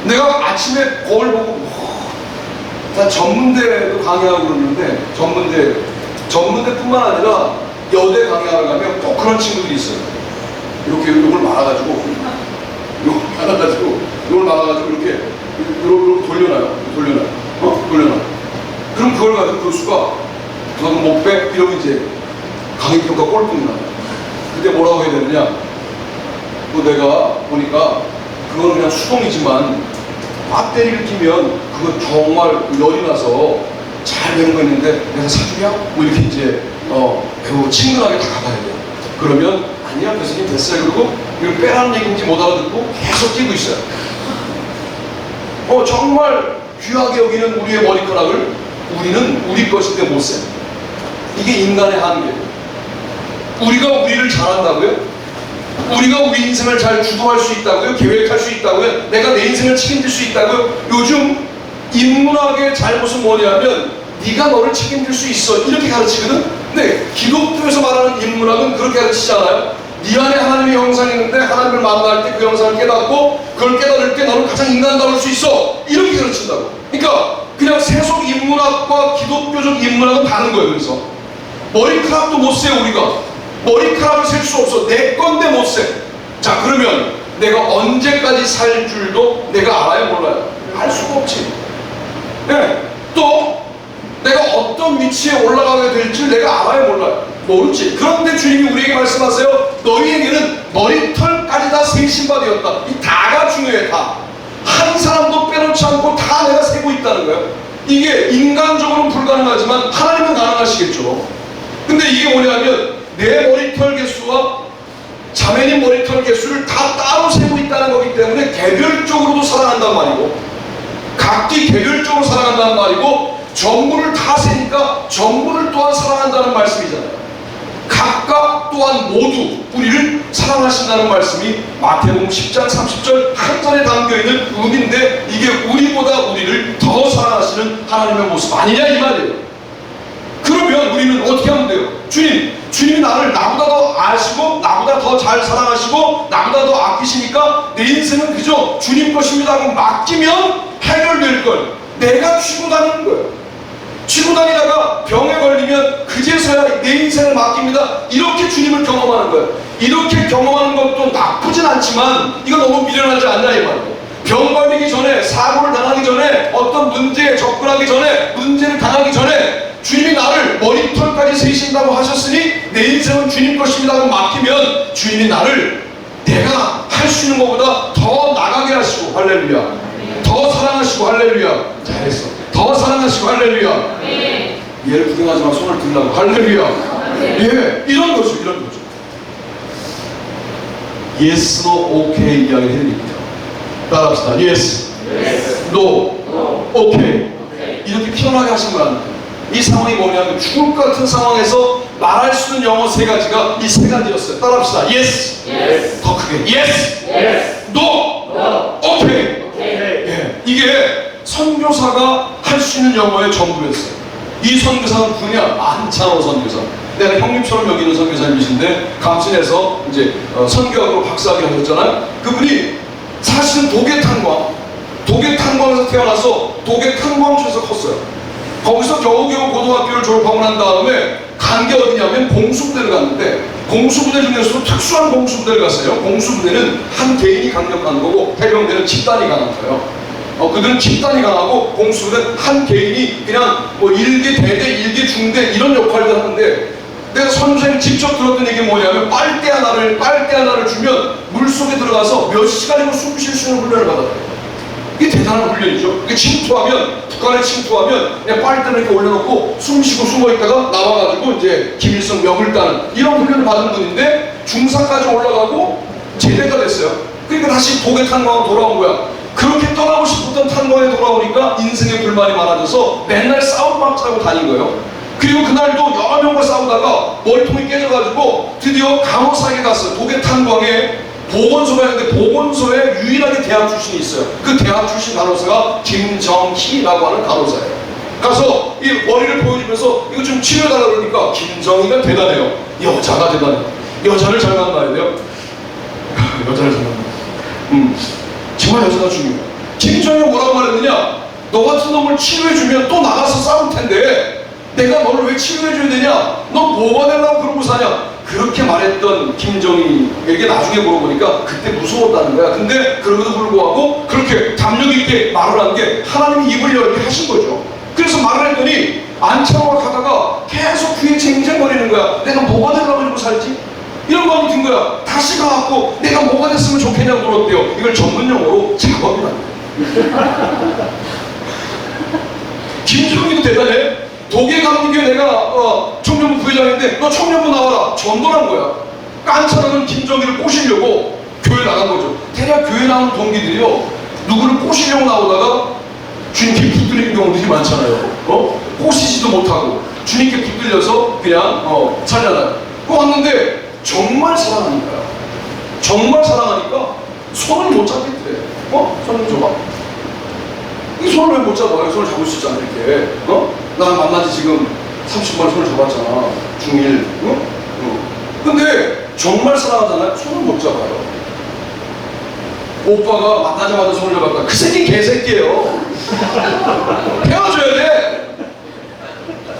내가 아침에 거울 보고 난 전문대도 강의하고 그러는데 전문대뿐만 아니라 여대 강의하러 가면 꼭 그런 친구들이 있어요. 이렇게 이걸 말아가지고 이렇게 돌려놔요. 돌려놔요. 그럼 그걸 가지고 교수가 너는 못 빼? 이러면 이제 강의평가 꼴등이 나요. 그때 뭐라고 해야 되느냐? 내가 보니까 그거는 그냥 수동이지만 배터리를 끼면 그거 정말 열이 나서 잘 되는 거 있는데 내가 사주냐? 뭐 이렇게 이제 매우 친근하게 다가가야 돼요. 그러면 아니야 교수님 됐어요. 그리고 이걸 빼라는 얘기인지 못 알아듣고 계속 끼고 있어요. 정말 귀하게 여기는 우리의 머리카락을 우리는 우리 것인데 못 써. 이게 인간의 한계예요. 우리가 우리를 잘한다고요? 우리가 우리 인생을 잘 주도할 수 있다고요? 계획할 수 있다고요? 내가 내 인생을 책임질 수 있다고요? 요즘 인문학의 잘못은 뭐냐면 네가 너를 책임질 수 있어 이렇게 가르치거든? 근데 기독교에서 말하는 인문학은 그렇게 가르치지 않아요? 네 안에 하나님의 형상이 있는데 하나님을 만날 때 그 형상을 깨닫고 그걸 깨달을 때 너는 가장 인간다울 수 있어 이렇게 가르친다고. 그러니까 그냥 세속 인문학과 기독교적 인문학은 다른 거예요. 그래서 머리카락도 못 세요. 우리가 머리카락을 셀 수 없어. 내 건데 못 세. 자, 그러면 내가 언제까지 살 줄도 내가 알아요? 몰라요? 알 수가 없지. 네. 또 내가 어떤 위치에 올라가게 될지 내가 알아요? 몰라요? 모르지. 그런데 주님이 우리에게 말씀하세요. 너희에게는 머리털까지 다 세신 바 되었다. 이 다가 중요해. 다. 한 사람도 빼놓지 않고 다 내가 세고 있다는 거예요. 이게 인간적으로는 불가능하지만 하나님은 가능하시겠죠. 근데 이게 뭐냐면 내 머리털 개수와 자매님 머리털 개수를 다 따로 세고 있다는 거기 때문에 개별적으로도 사랑한단 말이고 각기 개별적으로 사랑한다는 말이고 전부를 다 세니까 전부를 또한 사랑한다는 말씀이잖아요. 각각 또한 모두 우리를 사랑하신다는 말씀이 마태복음 10장 30절 한 절에 담겨있는 의미인데 이게 우리보다 우리를 더 사랑하시는 하나님의 모습 아니냐 이 말이에요. 그러면 우리는 어떻게 하면 돼요? 주님이 나를 나보다 더 아시고 나보다 더 잘 사랑하시고 나보다 더 아끼시니까 내 인생은 그저 주님 것입니다 하고 맡기면 해결될 걸 내가 쥐고 다니는 거예요. 쥐고 다니다가 병에 걸리면 그제서야 내 인생을 맡깁니다. 이렇게 주님을 경험하는 거예요. 이렇게 경험하는 것도 나쁘진 않지만 이거 너무 미련하지 않냐 이 말이에요. 병 걸리기 전에 사고를 당하기 전에 어떤 문제에 접근하기 전에 문제를 당하기 전에 주님이 나를 머리털까지 세신다고 하셨으니 내 인생은 주님 것입니다 하고 맡기면 주님이 나를 내가 할 수 있는 것보다 더 나가게 하시고 할렐루야. 더 사랑하시고 할렐루야. 잘했어. 더 사랑하시고 할렐루야. 얘를 구경하지 마. 손을 들라고 할렐루야. 예, 이런 거죠. yes, no, okay 이야기를 해드립니다. 따라합시다. yes, no, okay. 이렇게 편하게 하신 거랍니다. 이 상황이 뭐냐면 죽을 것 같은 상황에서 말할 수 있는 영어 세 가지가 이 세 가지였어요. 따라합시다. yes, 더 크게 yes, no, okay. 예, 이게 선교사가 할 수 있는 영어의 전부였어요. 이 선교사는 누구냐? 안창호 선교사. 내가 형님처럼 여기는 선교사님이신데 감신에서 이제 선교학으로 박사학위 하셨잖아요. 그분이 사실은 도계탄광에서 태어나서 도계탄광초에서 컸어요. 거기서 겨우겨우 고등학교를 졸업하고 난 다음에 간 게 어디냐면 공수부대를 갔는데, 공수부대 중에서도 특수한 공수부대를 갔어요. 공수부대는 한 개인이 강력한 거고 해병대는 집단이 강한 거예요. 그들은 집단이 강하고 공수부대는 한 개인이 그냥 뭐 일개 대대, 일개 중대 이런 역할을 하는데, 내가 선생님 직접 들었던 얘기 뭐냐면 빨대 하나를 주면 물속에 들어가서 몇 시간이고 숨 쉴 수 있는 훈련을 받았대요. 이게 대단한 훈련이죠. 이게 북한에 침투하면 그냥 빨대를 이렇게 올려놓고 숨 쉬고 숨어 있다가 나와가지고 이제 김일성 명을 따는 이런 훈련을 받은 분인데 중사까지 올라가고 제대가 됐어요. 그러니까 다시 도계탄광으로 돌아온 거야. 그렇게 떠나고 싶었던 탄광에 돌아오니까 인생에 불만이 많아져서 맨날 싸움만 짜고 다닌 거예요. 그리고 그날도 여러 명과 싸우다가 머리통이 깨져가지고 드디어 간호사에게 갔어요. 도계탄광에 보건소가 있는데 보건소에 유일하게 대학 출신이 있어요. 그 대학 출신 간호사가 김정희라고 하는 간호사예요. 가서 이 머리를 보여주면서 이거 좀 치료해달라고 그러니까 김정희가 대단해요. 여자가 대단해요. 여자를 잘 만나야 돼요. 여자를 잘 만나야 돼요. 정말 여자가 중요해요. 김정희가 뭐라고 말했느냐? 너 같은 놈을 치료해주면 또 나가서 싸울 텐데 내가 너를 왜 치료해줘야 되냐? 너 뭐가 되려고 그러고 사냐? 그렇게 말했던 김정희에게 나중에 물어보니까 그때 무서웠다는 거야. 근데 그럼에도 불구하고 그렇게 담력 있게 말을 한 게 하나님이 입을 열게 하신 거죠. 그래서 말을 했더니 안창호가 가다가 계속 귀에 쟁쟁거리는 거야. 내가 뭐가 되려고 그러고 살지? 이런 마음이 든 거야. 다시 가갖고 내가 뭐가 됐으면 좋겠냐고 물었대요. 이걸 전문용어로 작업이라는 거야. 김정희도 대단해. 도계감리교회 내가 청년부 부회장인데 너 청년부 나와라. 전도한 거야. 깐차라는 김정희를 꼬시려고 교회 나간 거죠. 대략 교회 나온 동기들이요, 누구를 꼬시려고 나오다가 주님께 붙들리는 경우들이 많잖아요. 꼬시지도 못하고 주님께 붙들려서 그냥 살잖아요. 왔는데 정말 사랑하니까요. 정말 사랑하니까 손을 못 잡겠대. 손을 줘봐. 이 손을 왜 못 잡아요? 손을 잡을 수 있잖아, 이렇게. 나랑 만나지 지금 30번 손을 잡았잖아. 중1. 근데 정말 사랑하잖아요. 손을 못 잡아요. 오빠가 만나자마자 손을 잡았다. 그 새끼 개새끼예요. 헤어져야 돼.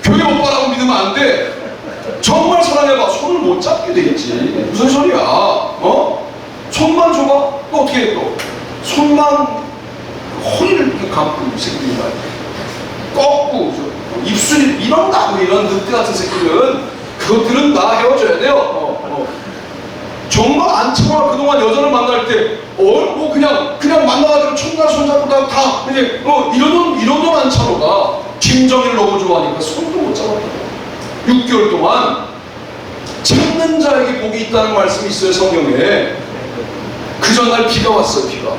교회 오빠라고 믿으면 안 돼. 정말 사랑해봐. 손을 못 잡게 되겠지. 무슨 소리야? 손만 줘봐. 또 어떻게 해? 또 손만 허리를 이렇게 감고 새끼들이 말이야. 꺾고 입술이 이런다고 이런 늑대 같은 새끼들은 그것들은 다 헤어져야 돼요. 정말 안창호가 그동안 여자를 만날 때 뭐 그냥 만나가지고 첫날 손잡고 다 이제 이러던 안창호가 김정희를 너무 좋아하니까 손도 못 잡았다. 6개월 동안 참는 자에게 복이 있다는 말씀이 있어요, 성경에. 그 전날 비가 왔어요. 비가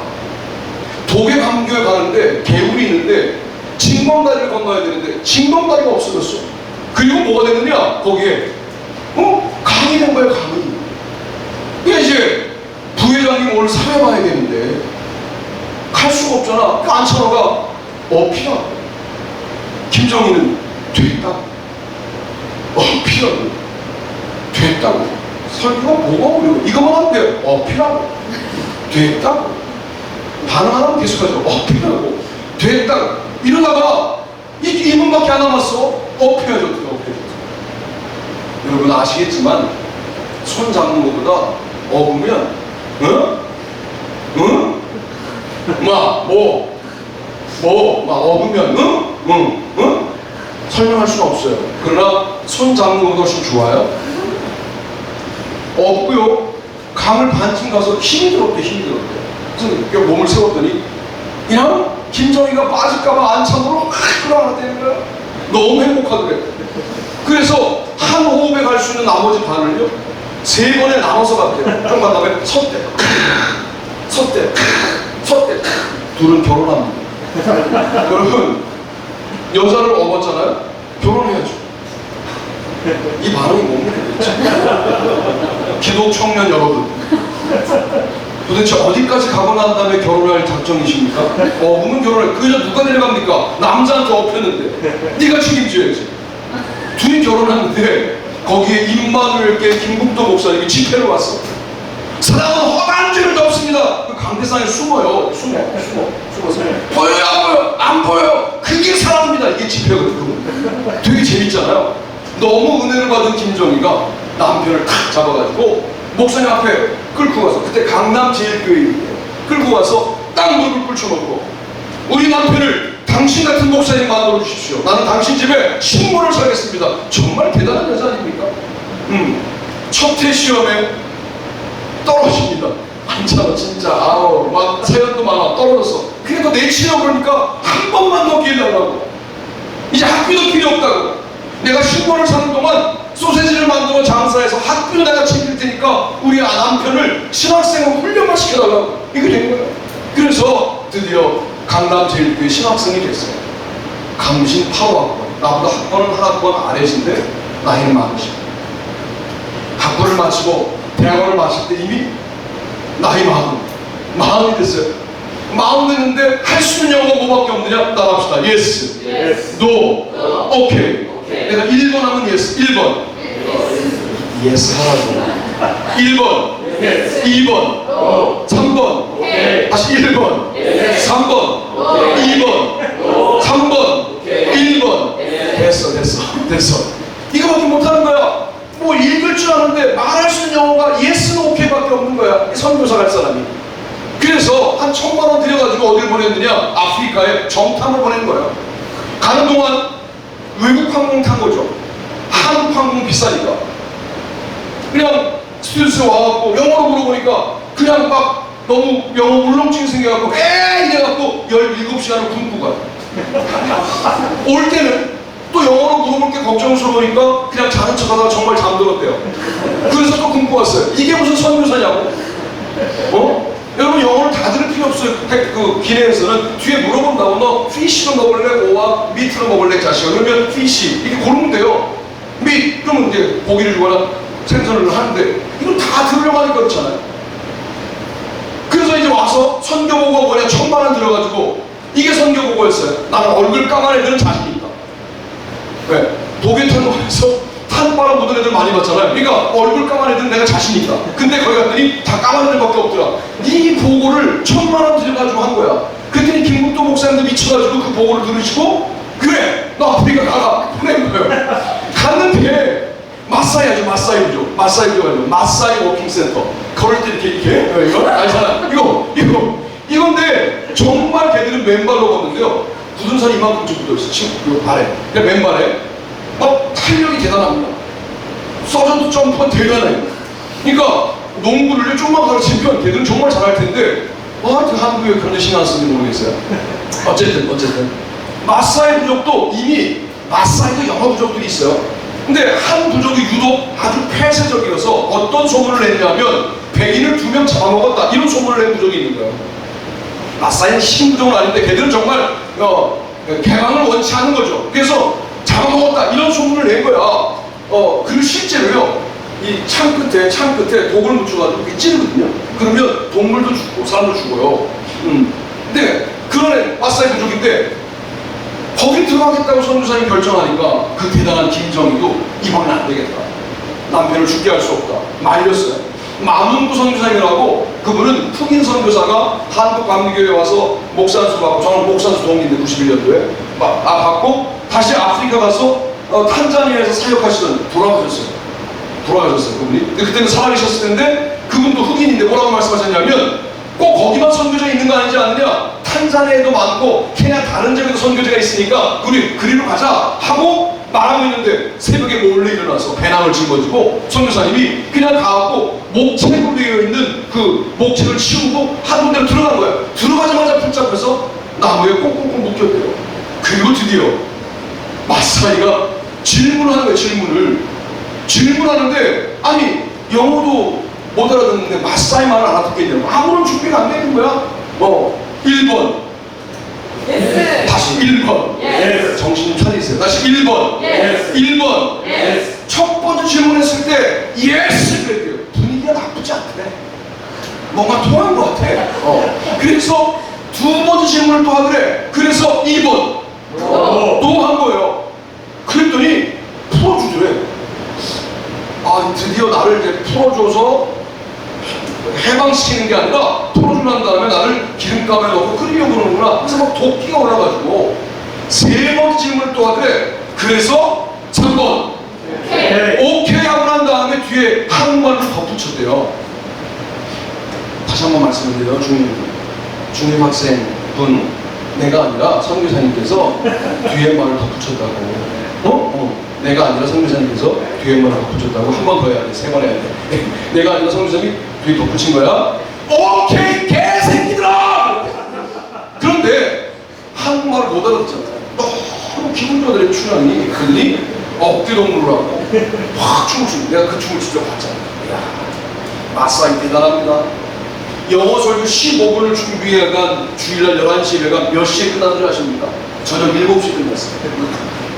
도계감교에 가는데 개울이 있는데 징검다리를 건너야 되는데 징검다리가 없어졌어. 그리고 뭐가 됐느냐? 거기에 강이 된 거야. 강이. 그러니까 이제 부회장님 오늘 사회 봐야 되는데 갈 수가 없잖아. 그 안창호가 어필하고 김정희는 됐다고 어필하고 됐다고. 설교가 뭐가 어려워. 이것만 하면 돼. 어필하고 됐다고. 반응하면 계속하죠. 어필하고 됐다고. 이러다가 이 문밖에 안 남았어. 어필해줬어. 여러분 아시겠지만 손 잡는 것보다 업으면 업으면 설명할 수는 없어요. 그러나 손 잡는 것보다 훨씬 좋아요. 업고요, 강을 반쯤 가서 힘이 들었대. 그래서 몸을 세웠더니 그냥 김정희가 빠질까봐 안창호로 확 끌어안았다는 거야. 너무 행복하더래. 그래서 한 호흡에 갈 수 있는 나머지 반을요 3번에 나눠서 갔대요. 좀 간 다음에 섰대. 둘은 결혼합니다. 여러분, 여자를 업었잖아요. 결혼해야죠. 이 반응이 뭡니까 도대체? 기독 청년 여러분, 도대체 어디까지 가고 난 다음에 결혼할 작정이십니까? 업으면 결혼해. 그저 누가 데려갑니까? 남자한테 업혔는데 네가 책임져야지. 둘이 결혼하는데 거기에 임마누엘께 김국도 목사님이 집회를 왔어. 사랑은 허다한 죄를 덮습니다. 그 강대상에 숨어요. 숨어서 보여요 안 보여? 안 보여. 그게 사랑입니다. 이게 집회거든요. 되게 재밌잖아요. 너무 은혜를 받은 김정희가 남편을 탁 잡아가지고 목사님 앞에 끌고 가서, 그때 강남 제일교회인데 끌고 가서 딱 무릎을 꿇혀놓고, 우리 남편을 당신 같은 목사님 만들어 주십시오. 나는 당신 집에 식모를 살겠습니다. 정말 대단한 여자 아닙니까? 첫 해 시험에 떨어집니다. 한참 진짜 아우 막 사연도 많아. 떨어졌어. 그래도 내치려고 그러니까 한 번만 더 기회 달라고. 이제 학비도 필요 없다고. 내가 식모를 사는 동안 소세지를 만들어 장사해서 학비도 내가 챙길 테니까 우리 남편을 신학생으로 훈련만 시켜달라고. 이게 된 거예요. 그래서 드디어 강남 제일교회 신학생이 됐어요. 강신 8호학번. 나보다 학번은 한 학번 아래신데 나이는 많으시고, 학부를 마치고 대학원을 마칠 때 이미 나이 40이 됐어요. 40 됐는데 할 수 있는 영어가 뭐밖에 없느냐? 따라합시다. Yes, No, Okay. 내가 1번 하면 Yes, 1번 Yes 하라고. 1번, 2번, 3번, 다시 1번, 3번, 2번, 3번, 1번. 됐어. 이거밖에 못하는 거야. 뭐 읽을 줄 아는데 말할 수 있는 영어가 Yes, No, Okay밖에 없는 거야. 선교사 갈 사람이. 그래서 한 1,000만 원 들여가지고 어디를 보냈느냐? 아프리카에 정탐을 보낸 거야. 가는 동안 외국 항공 탄 거죠. 한국 항공 비싸니까. 그냥 스튜디오에 와갖고 영어로 물어보니까 그냥 막 너무 영어 울렁증이 생겨갖고 이래갖고 17시간을 굶고 가요. 올 때는 또 영어로 물어볼 게 걱정스러우니까 그냥 자는 척하다가 정말 잠들었대요. 그래서 또 굶고 왔어요. 이게 무슨 선교사냐고. 여러분 영어를 다 들을 필요 없어요. 그 기내에서는 뒤에 물어본다고, 너 피쉬로 먹을래? 오와 미트로 먹을래? 자식아. 그러면 피쉬 이렇게 고르면 돼요. 그러면 이제 고기를 주거나 생선을 하는데 이걸 다 들으려고 하니까 그렇잖아요. 그래서 이제 와서 선교보고가 뭐냐? 1,000만 원 들어가지고 이게 선교보고였어요. 나는 얼굴 까만 애들은 자신이 있다. 왜? 독일 탄도에서 탄바람 묻은 애들 많이 봤잖아요. 그러니까 얼굴 까만 애들은 내가 자신 있다. 근데 거기 갔더니 다 까만 애들밖에 없더라. 이 보고를 1,000만 원 들여가지고 한 거야. 그랬더니 김국도 목사님도 미쳐가지고 그 보고를 들으시고, 그래 너 아프리카 가라 보낸 거예요. 갔는데 마사이 부족 아니고 마사이 워킹센터. 걸을 때 이렇게 이거 알잖아. 이건데 정말 걔들은 맨발로 걷는데요. 굳은 살이 이만큼쯤 묻어있어. 지금 발에. 그냥 맨발에. 막 탄력이 대단합니다. 서전트 점프가 대단해요. 그러니까 농구를 좀만 가르치면 걔들은 정말 잘할 텐데 한국에 그런 데 신경 안 쓰는지 모르겠어요. 어쨌든 마사이 부족도 이미 마사이도 영어 부족들이 있어요. 근데 한 부족이 유독 아주 폐쇄적이어서 어떤 소문을 냈냐면 백인을 2명 잡아먹었다, 이런 소문을 낸 부족이 있는 거예요. 마사이는 신부족은 아닌데 걔들은 정말 개방을 원치 않는 거죠. 그래서 잡아먹었다 이런 소문을 낸 거야. 그리고 실제로요, 이 창 끝에 독을 묻혀가지고 이렇게 찌르거든요. 그러면 동물도 죽고 사람도 죽어요. 근데 그런 마사이 부족인데 거기 들어가겠다고 선교사님이 결정하니까 그 대단한 김정희도 이번엔 안 되겠다. 남편을 죽게 할 수 없다. 말렸어요. 마문구 선교사님이라고, 그분은 흑인 선교사가 한국 감리교회에 와서 목산수 받고, 저는 목산수 동기인데 91년도에 받고 다시 아프리카 가서 탄자니아에서 사역하시던 돌아가셨어요 그분이. 근데 그때는 살아계셨을 텐데 그분도 흑인인데 뭐라고 말씀하셨냐면, 꼭 거기만 선교자 있는 거 아니지 않느냐, 탄자니아에도 많고 케냐 다른 지역에도 선교제가 있으니까 우리 그리로 가자 하고 말하고 있는데 새벽에 몰래 일어나서 배낭을 짊어지고 선교사님이 그냥 가갖고 목책으로 되어 있는 그 목책을 치우고 한 군데로 들어간 거야. 들어가자마자 붙잡혀서 나무에 꽁꽁꽁 묶였대요. 그리고 드디어 마사이가 질문을 하는 거예요. 질문하는데 아니 영어도 못 알아듣는데 마사이 말을 알아듣겠냐고. 아무런 준비가 안 되는 거야. 1번 yes. 다시 1번 yes. 정신 차리세요. 다시 1번 yes. 1번 yes. 첫 번째 질문했을 때 yes 그랬대요. 분위기가 나쁘지 않대. 뭔가 통한 것 같아. 그래서 두 번째 질문을 또 하더래. 그래서 2번 또 한 거예요. 그랬더니 드디어 나를 이제 풀어줘서 해방시키는 게 아니라 풀어주고 난 다음에 나를 기름감에 넣고 끓이려고 그러는구나. 그래서 막 도끼가 올라가지고 세 번째 질문을 또 하더래. 그래서 3번 오케이 하고 난 다음에 뒤에 한국말로 덧붙였대요. 다시 한번 말씀드려요. 중임 학생분, 내가 아니라 선교사님께서 뒤에 말을 덧붙였다고. 내가 아니라 선교사님께서 뒤에 말을 덧붙였다고. 한 번 더 해야 돼. 세 번 해야 돼. 내가 아니라 선교사님이 뒤에 덧붙인 거야. 오케이 개새끼들아! 그런데 한국말을 못 알아듣잖아요. 너무 기분 좋아들의 춘향이 그러니 억지동무를 하고 확 춤을 추고, 내가 그 춤을 직접 봤잖아. 이야, 마사이 대단합니다. 영어 설교 15분을 준비해간 주일날 11시에 내가 몇 시에 끝나는 줄 아십니까? 저녁 7시에 끝났어요.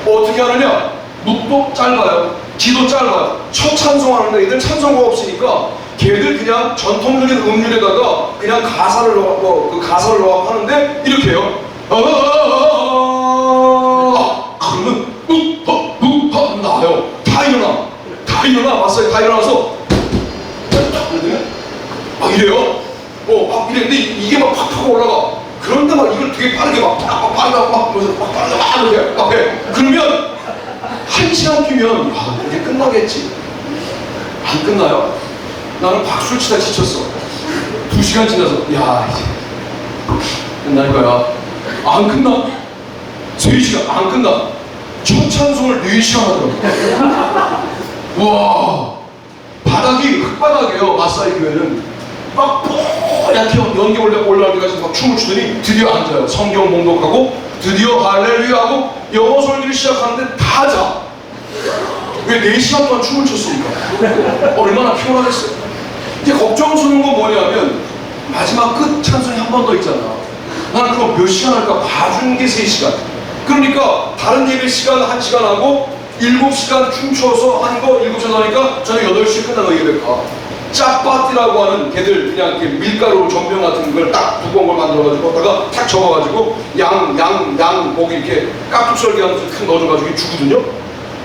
어떻게 하느냐? 묵도 짧아요. 기도 짧아요. 첫 찬송하는데 애들 찬송가 없으니까 걔들 그냥 전통적인 음률에다가 그냥 가사를 넣어, 그 가사를 넣어 하는데 이렇게 해요. 그러면 나와요. 다 일어나. 마사이 다 일어나서 막 이래요. 막 이랬는데 이게 막 팍팍 올라가. 그런데 막 이걸 되게 빠르게 막 해. 그러면 1시간 뒤면 이제 끝나겠지. 안 끝나요. 나는 박수를 치다 지쳤어. 2시간 지나서 야 이제 끝날 거야. 안 끝나. 3시간 안 끝나. 첫 찬송을 4시간 하더라고. 와, 바닥이 흙바닥이에요. 마사이 교회는 막 뽀얗게 연기 올라갈 때까지 막 춤을 추더니 드디어 앉아요. 성경 봉독하고 드디어 할렐루야 하고 영어 설교를 시작하는데 다 자. 왜 4시간 동안 춤을 췄습니까? 얼마나 피곤하겠어요. 이제 걱정스러운 건 뭐냐면 마지막 끝 찬송이 한 번 더 있잖아. 나는 그거 몇 시간 할까 봐주는 게 3시간. 그러니까 다른 예배 시간 1시간 하고 7시간 춤춰서 한 거 7시간 하니까 저녁 8시에 끝나는 예배가 짜파티라고 하는 걔들 그냥 이렇게 밀가루 전병 같은 걸 딱 두꺼운 걸 만들어가지고 거기다가 탁 접어가지고 양 고기 이렇게 깍둑썰기 하면서 탁 넣어줘가지고 주거든요.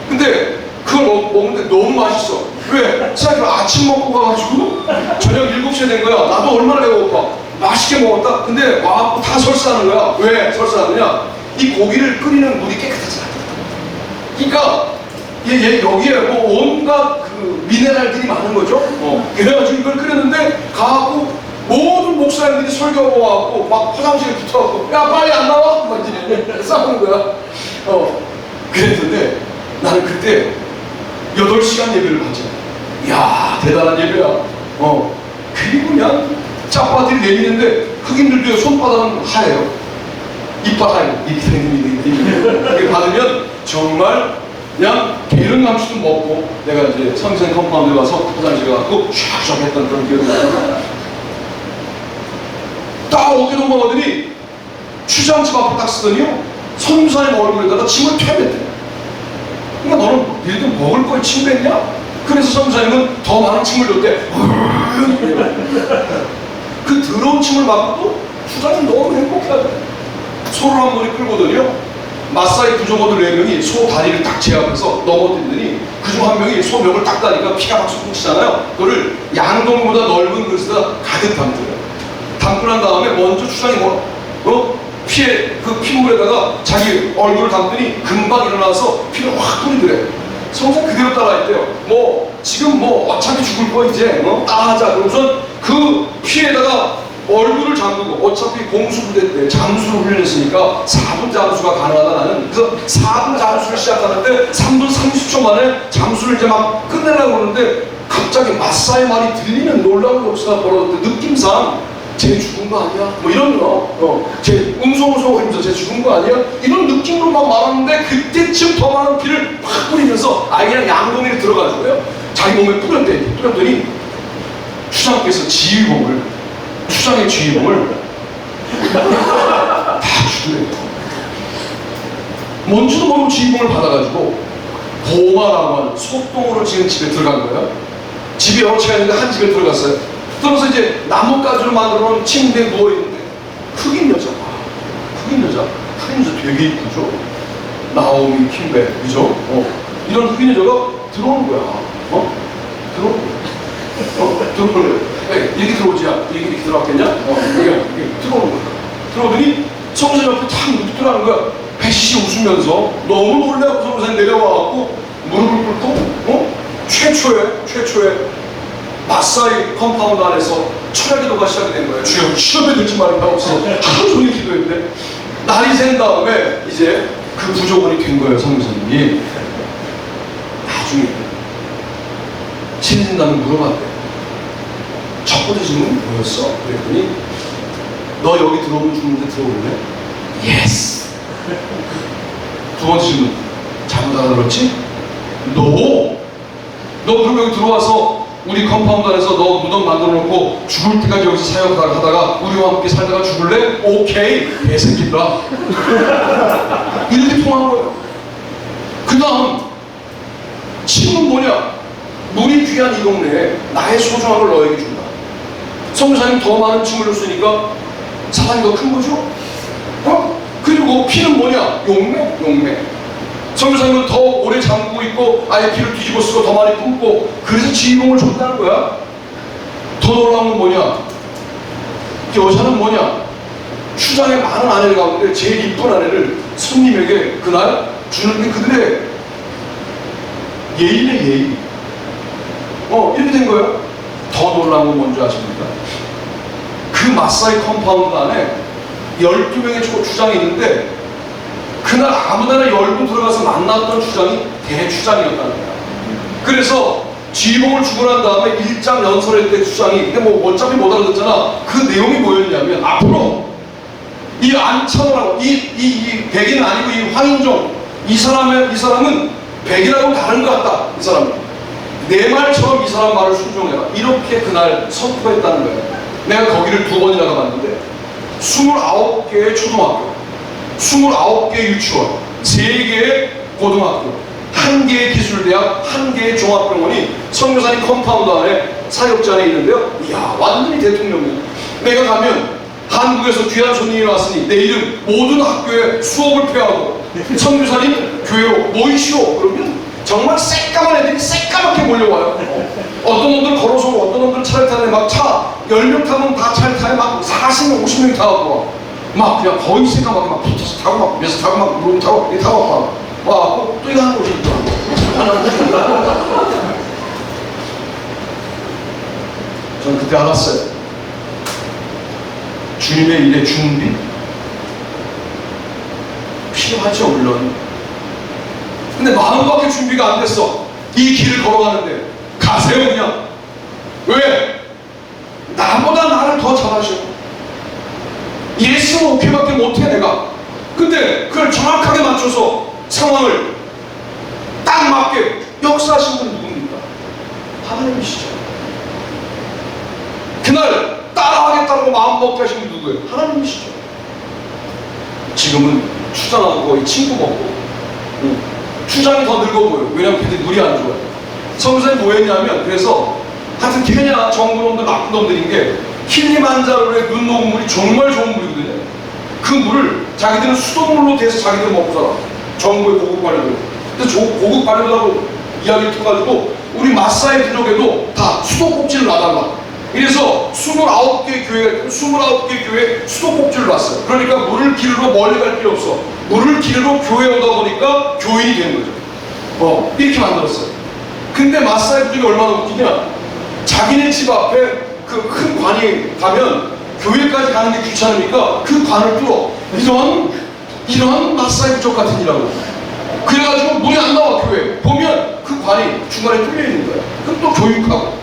근데 그걸 먹는데 너무 맛있어. 왜? 생각해보면 아침 먹고 가가지고 저녁 7시에 된 거야. 나도 얼마나 배고파. 맛있게 먹었다. 근데 와갖고 다 설사하는 거야. 왜 설사하느냐? 이 고기를 끓이는 물이 깨끗하잖아. 그러니까 얘 여기에 뭐 온갖 그 미네랄들이 많은 거죠. 그래가지고 이걸 끓였는데 가갖고 모든 목사님들이 설교하고 와갖고 막 화장실에 붙어갖고 야 빨리 안 나와? 막 이제 싸우는 거야. 그랬는데 나는 그때 8시간 예배를 봤죠. 이야 대단한 예배야. 그리고 그냥 짜파티를 내미는데 흑인들도 손바닥은 하얘요. 이빨 하얘요. 이렇게 받으면 정말 그냥 게으른 감치도 먹고 내가 이제 성생 컴파운드에 와서 화장실에 가서 샥샥 했던 그런 기억이 나요. 딱 어깨 동무하더니 추장집 앞에 딱 쓰더니요 선교사님 얼굴에다가 침을 퇴뱉대. 그러니까 너는 니들 먹을 걸 침 뱉냐? 그래서 선교사님은 더 많은 침을 줬대. 그 더러운 침을 맞고도 추장이 너무 행복해하대. 소를 한 번에 끌고더니요 마사이 부족어들 4명이 소 다리를 딱 제압해서 넘어뜨리더니 그중 한 명이 소 멱을 딱 따니까 피가 막 쑥 치잖아요. 그거를 양동보다 넓은 그릇에다 가득 담더래요. 담고 난 다음에 먼저 추장이 피에 그 피물에다가 자기 얼굴을 담더니 금방 일어나서 피를 확 뿌리더래. 성경 그대로 따라했대요. 지금 어차피 죽을 거 이제 따라하자. 그러고선 그 피에다가 얼굴을 잠그고 어차피 공수부대 때 잠수를 훈련했으니까 4분 잠수가 가능하다 나는. 그래서 4분 잠수를 시작하는데 3분 30초 만에 잠수를 이제 막 끝내려고 그러는데 갑자기 마사의 말이 들리는 놀라운 역사가 벌어졌는데 느낌상 쟤 죽은 거 아니야? 이런 거. 쟤 웅성웅성 하면서 쟤 죽은 거 아니야? 이런 느낌으로 막 말하는데 그때쯤 더 많은 피를 팍 뿌리면서 아예 그냥 양동이를 들어가지고요 자기 몸에 뿌렸더니 추장께서 추장의 지휘봉을 다 주더래요. 뭔지도 모르고 지휘봉을 받아가지고 보마라고 하는 소똥으로 지은 집에 들어간 거예요. 집이 여러 채가 있는데 한 집에 들어갔어요. 들어서 이제 나뭇가지로 만들어놓은 침대에 누워있는데 흑인 여자 되게 이쁘죠? 나오미 킴벨, 그죠? 이런 흑인 여자가 들어오는 거야. 들어오래. 이렇게 들어오지, 야. 이렇게 들어왔겠냐? 이게 들어오는 거야. 들어오더니 성전 옆에 탁 눕더라는 거야. 배시 웃으면서 너무 놀래고 성전 내려와갖고 무릎을 꿇고, 최초의 마사이 컴파운드 안에서 철야 기도가 시작이 된 거예요. 주여, 시험에 들지 말아라 없어. 하루 종일 기도했는데, 날이 샌 다음에 이제 그 부족원이 된 거예요, 성교사님이. 나중에 친해진다면 물어봤대. 첫 번째 질문 뭐였어? 그랬더니 너 여기 들어오면 죽는데 들어올래? 예스. 두 번째 질문 잘못 알아들었지? 너 그럼 여기 들어와서 우리 컴파운드 안에서 너 무덤 만들어 놓고 죽을 때까지 여기서 사역하다가 우리와 함께 살다가 죽을래? 오케이, 개새끼다. 이렇게 통한 거예요. 그 다음 질문 뭐냐? 물이 귀한 이 동네에 나의 소중함을 너에게 준다. 성교사님 더 많은 춤을 줬으니까 사단이 더 큰 거죠? 그리고 피는 뭐냐? 용맹. 성교사님은 더 오래 잠그고 있고 아예 피를 뒤집어 쓰고 더 많이 뿜고 그래서 지휘봉을 줬다는 거야. 더 놀라운 건 뭐냐? 여자는 뭐냐? 추장의 많은 아내들 가운데 제일 이쁜 아내를 손님에게 그날 주는 게 그들의 예의네, 예의. 이렇게 된 거예요. 더 놀라운 건 뭔지 아십니까? 그 마사이 컴파운드 안에 12명의 주장이 있는데 그날 아무데나 열고 들어가서 만났던 주장이 대주장이었다는 거야. 그래서 지휘봉을 주고 난 다음에 1장 연설할 때 주장이, 근데 뭐 어차피 못 알아듣잖아. 그 내용이 뭐였냐면 앞으로 이 안창호라고 이 백인 아니고 이 황인종 이 사람은 백이라고 다른 것 같다. 이 사람은 내 말처럼 이 사람 말을 순종해라. 이렇게 그날 선포했다는 거예요. 내가 거기를 2번이나 가봤는데 29개의 초등학교, 29개의 유치원, 3개의 고등학교, 1개의 기술대학, 1개의 종합병원이 선교사님 컴파운드 안에 사역자 안에 있는데요. 이야, 완전히 대통령이에요. 내가 가면 한국에서 귀한 손님이 왔으니 내일은 모든 학교에 수업을 폐하고 선교사님 교회로 모이시오. 그러면 정말 새까만 애들이 새까맣게 몰려와요. 어떤 놈들 걸어서 오고 어떤 놈들 차를 타는데 막 차 10명 타면 다 차를 타요. 막 40명 50명이 타고 막 그냥 거의 새까맣게 막 붙어서 타고 막 위에서 타고 막 무릎 타고 이렇게 타고 막 또 이거 하는 곳이 있더라고요. 저는 그때 알았어요. 주님의 일의 준비 필요하죠, 물론. 근데 마음밖에 준비가 안 됐어. 이 길을 걸어가는데 가세요 그냥. 왜? 나보다 나를 더 잘하셔. 예수는 오케이밖에 못해 내가. 근데 그걸 정확하게 맞춰서 상황을 딱 맞게 역사하신 분은 누굽니까? 하나님이시죠. 그날 따라하겠다고 마음먹게 하신 분이 누구예요? 하나님이시죠. 지금은 추장하고 거의 친구 먹고 추장이 더 늙어 보여요. 왜냐면 걔들 눈이 안 좋아요. 성교사님 뭐 했냐면, 그래서 하여튼 케냐 정부놈들 나쁜 놈들인 게 킬리만자로의 눈 녹은 물이 정말 좋은 물이거든요. 그 물을 자기들은 수돗물로 대서 자기들은 먹고 살아. 정부의 고급 관료들. 근데 고급 관료들하고 이야기를 통해가지고 우리 마사이 부족에도 다 수도꼭지를 놔달라. 그래서 29개 교회가 29개 교회 수도꼭지를 놨어요. 그러니까 물을 기르러 멀리 갈 필요 없어. 물을 기르러 교회에 오다 보니까 교인이 되는 거죠. 이렇게 만들었어요. 근데 마사이 부족이 얼마나 웃기냐? 자기네 집 앞에 그 큰 관이 가면 교회까지 가는 게 귀찮으니까 그 관을 뚫어. 이런 마사이 부족 같은 이라고. 그래가지고 물이 안 나와. 교회 보면 그 관이 중간에 뚫려 있는 거야. 그럼 또 교육하고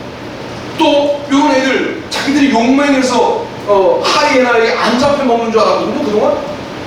또 이런 애들 자기들이 용맹해서 하이에나에게 안 잡혀 먹는 줄 알았거든요. 그동안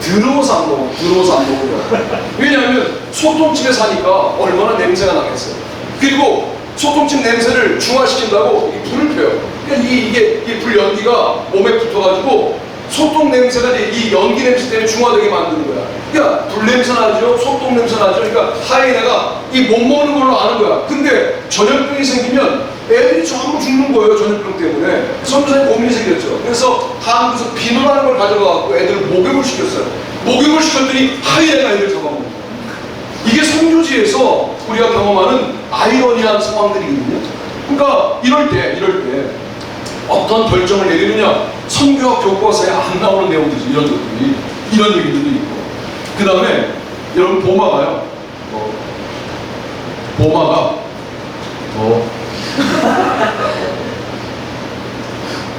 들어서 안 먹어요. 왜냐하면 소똥집에 사니까 얼마나 냄새가 나겠어요. 그리고 소똥집 냄새를 중화시킨다고 이 불을 펴요. 그러니까 이게 불 연기가 몸에 붙어가지고 소똥 냄새가 이 연기 냄새 때문에 중화되게 만드는 거야. 그러니까 불 냄새 나죠, 소똥 냄새 나죠. 그러니까 하이에나가 이 못 먹는 걸로 아는 거야. 근데 전염병이 생기면 애들이 전부 죽는 거예요. 전염병 때문에. 선교사님 고민이 생겼죠. 그래서 한국에서 비누라는 걸 가져가갖고 애들을 목욕을 시켰어요. 목욕을 시켰더니 하이에나가 애들 잡아먹는 거예요. 이게 선교지에서 우리가 경험하는 아이러니한 상황들이거든요. 그러니까 이럴 때 어떤 결정을 내리느냐, 선교학 교과서에 안 나오는 내용들이 이런 것들이, 이런 얘기들도 있고. 그 다음에 여러분 보마가요, 보마가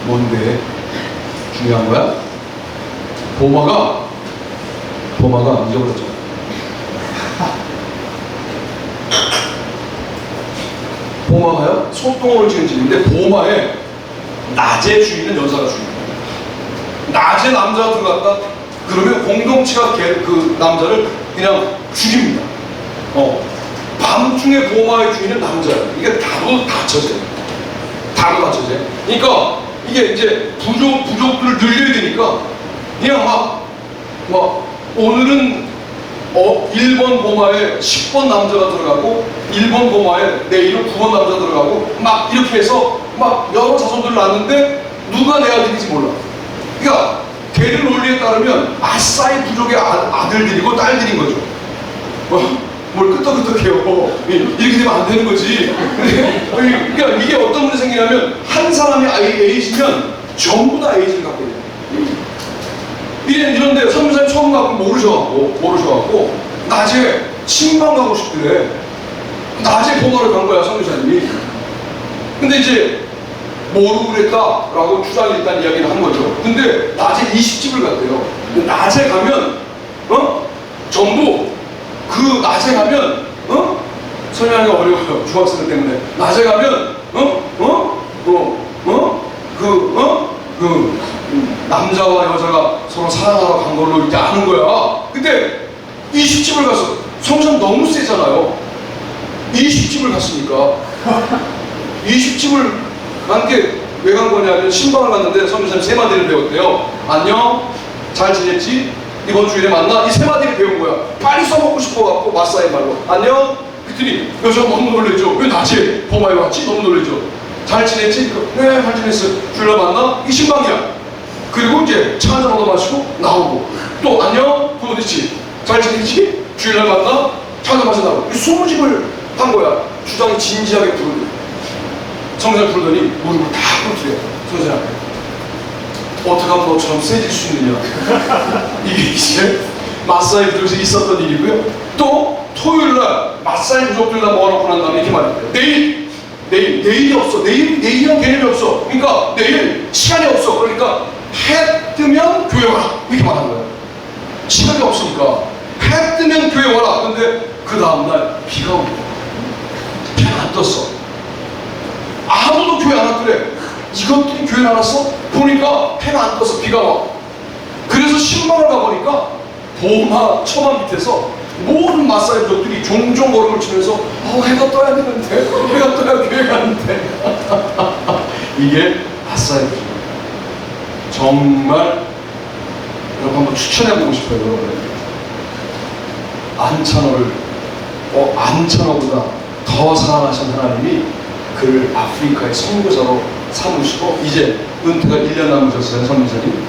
뭔데 중요한 거야? 보마가 잊어버렸죠. 보마가요, 소똥으로 지은 집인데, 보마에 낮에 주인은 여자가 주인이에요. 낮에 남자가 들어갔다 그러면 공동체가 그 남자를 그냥 죽입니다. 밤중에 보마의 주인은 남자예요. 이게 다도 다쳐져요. 그러니까 이게 이제 부족들을 늘려야 되니까 그냥 막 오늘은 1번 보마에 10번 남자가 들어가고 1번 보마에 내일은 9번 남자 들어가고 막 이렇게 해서 막 여러 자손들을 낳는데 누가 내 아들인지 몰라. 그러니까 걔들 논리에 따르면 마사이 부족의 아들들이고 딸들인 거죠. 뭘 끄떡끄떡해요. 이렇게 되면 안 되는 거지. 그러니까 이게 어떤 문제 생기냐면 한 사람이 에이즈면 전부 다 에이즈를 갖게 돼요. 이런데 선교사님 처음 가고 모르셔갖고 낮에 신방 가고 싶더래. 낮에 보마를 간 거야, 선교사님이. 근데 이제 모르고 그랬다라고 주장이 일단 이야기를 한 거죠. 근데 낮에 20집을 갔대요. 낮에 가면 전부 그 낮에 가면 설명하기가 어려워요, 중학생들 때문에. 낮에 가면 그 남자와 여자가 서로 사랑하러 간 걸로 이렇게 아는 거야. 근데 20집을 갔어. 성전 너무 세잖아요. 20집을 갔으니까 20집을 간 게 왜 간 거냐면 신방을 갔는데 선교사님 세 마디를 배웠대요. 안녕, 잘 지냈지? 이번 주일에 만나? 이 세 마디를 배운 거야. 빨리 써먹고 싶어갖고 마사이 말로 안녕? 그랬더니 여자가 너무 놀랬죠. 왜 낮에 보마에 왔지? 너무 놀랬죠. 잘 지냈지? 네, 잘 지냈어. 주일날 만나? 이 신방이야. 그리고 이제 차 한잔 얻어 마시고 나오고 또 안녕? 그거 어딨지? 잘 지냈지? 주일날 만나? 차 한잔 마시고 나오고. 20집을 한 거야. 주장이 진지하게 부르더니 성장 부르더니 무릎을 다 꿇으래요. 성장 앞에. 어떻게 하면 너처럼 세질 수 있느냐. 이게 이제 마사이 부족에서 있었던 일이고요. 또 토요일날 마사이 부족들 다 모아놓고 난 다음에 이렇게 말했대요. 내일이 없어. 내일이란 개념이 없어. 그러니까 내일 시간이 없어. 그러니까 해 뜨면 교회 와라. 이렇게 말한 거예요. 시간이 없으니까 해 뜨면 교회 와라. 근데 그 다음날 비가 오고 비가 안 떴어. 아무도 교회 안 왔더래. 이것들이 교회 안 왔어? 보니까 해가 안 떠서 비가 와. 그래서 신방을 가보니까 보마 처마 밑에서 모든 마사이 부족들이 종종 걸음을 치면서 해가 떠야 되는데, 해가 떠야 교회 가는데. 이게 마사이 부족. 정말 여러분 한번 추천해보고 싶어요. 여러분에게 안찬호를 안찬호보다 더 사랑하신 하나님이 그를 아프리카의 선교사로 삼으시고 이제 은퇴가 1년 남으셨어요. 선교사님.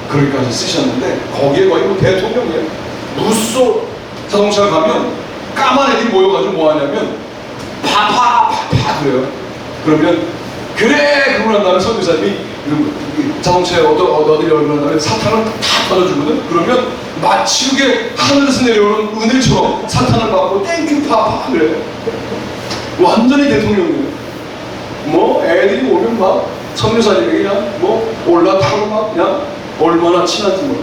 그렇게까지 쓰셨는데 거기에 거의 뭐 대통령이에요. 무쏘 자동차 가면 까만 애들이 모여가지고 뭐 하냐면 파파 그래요. 그러면 그래 그러고 난 다음에 선교사님이 자동차에 어디를 열고 난 다음에 사탕을 다 던져주거든. 그러면 마치 그게 하늘에서 내려오는 은혜처럼 사탕을 받고 땡큐 파파 그래. 완전히 대통령이에요. 뭐 애들이 오면 막 선교사님에게 그냥 뭐 올라타고 막 그냥 얼마나 친한지 몰라.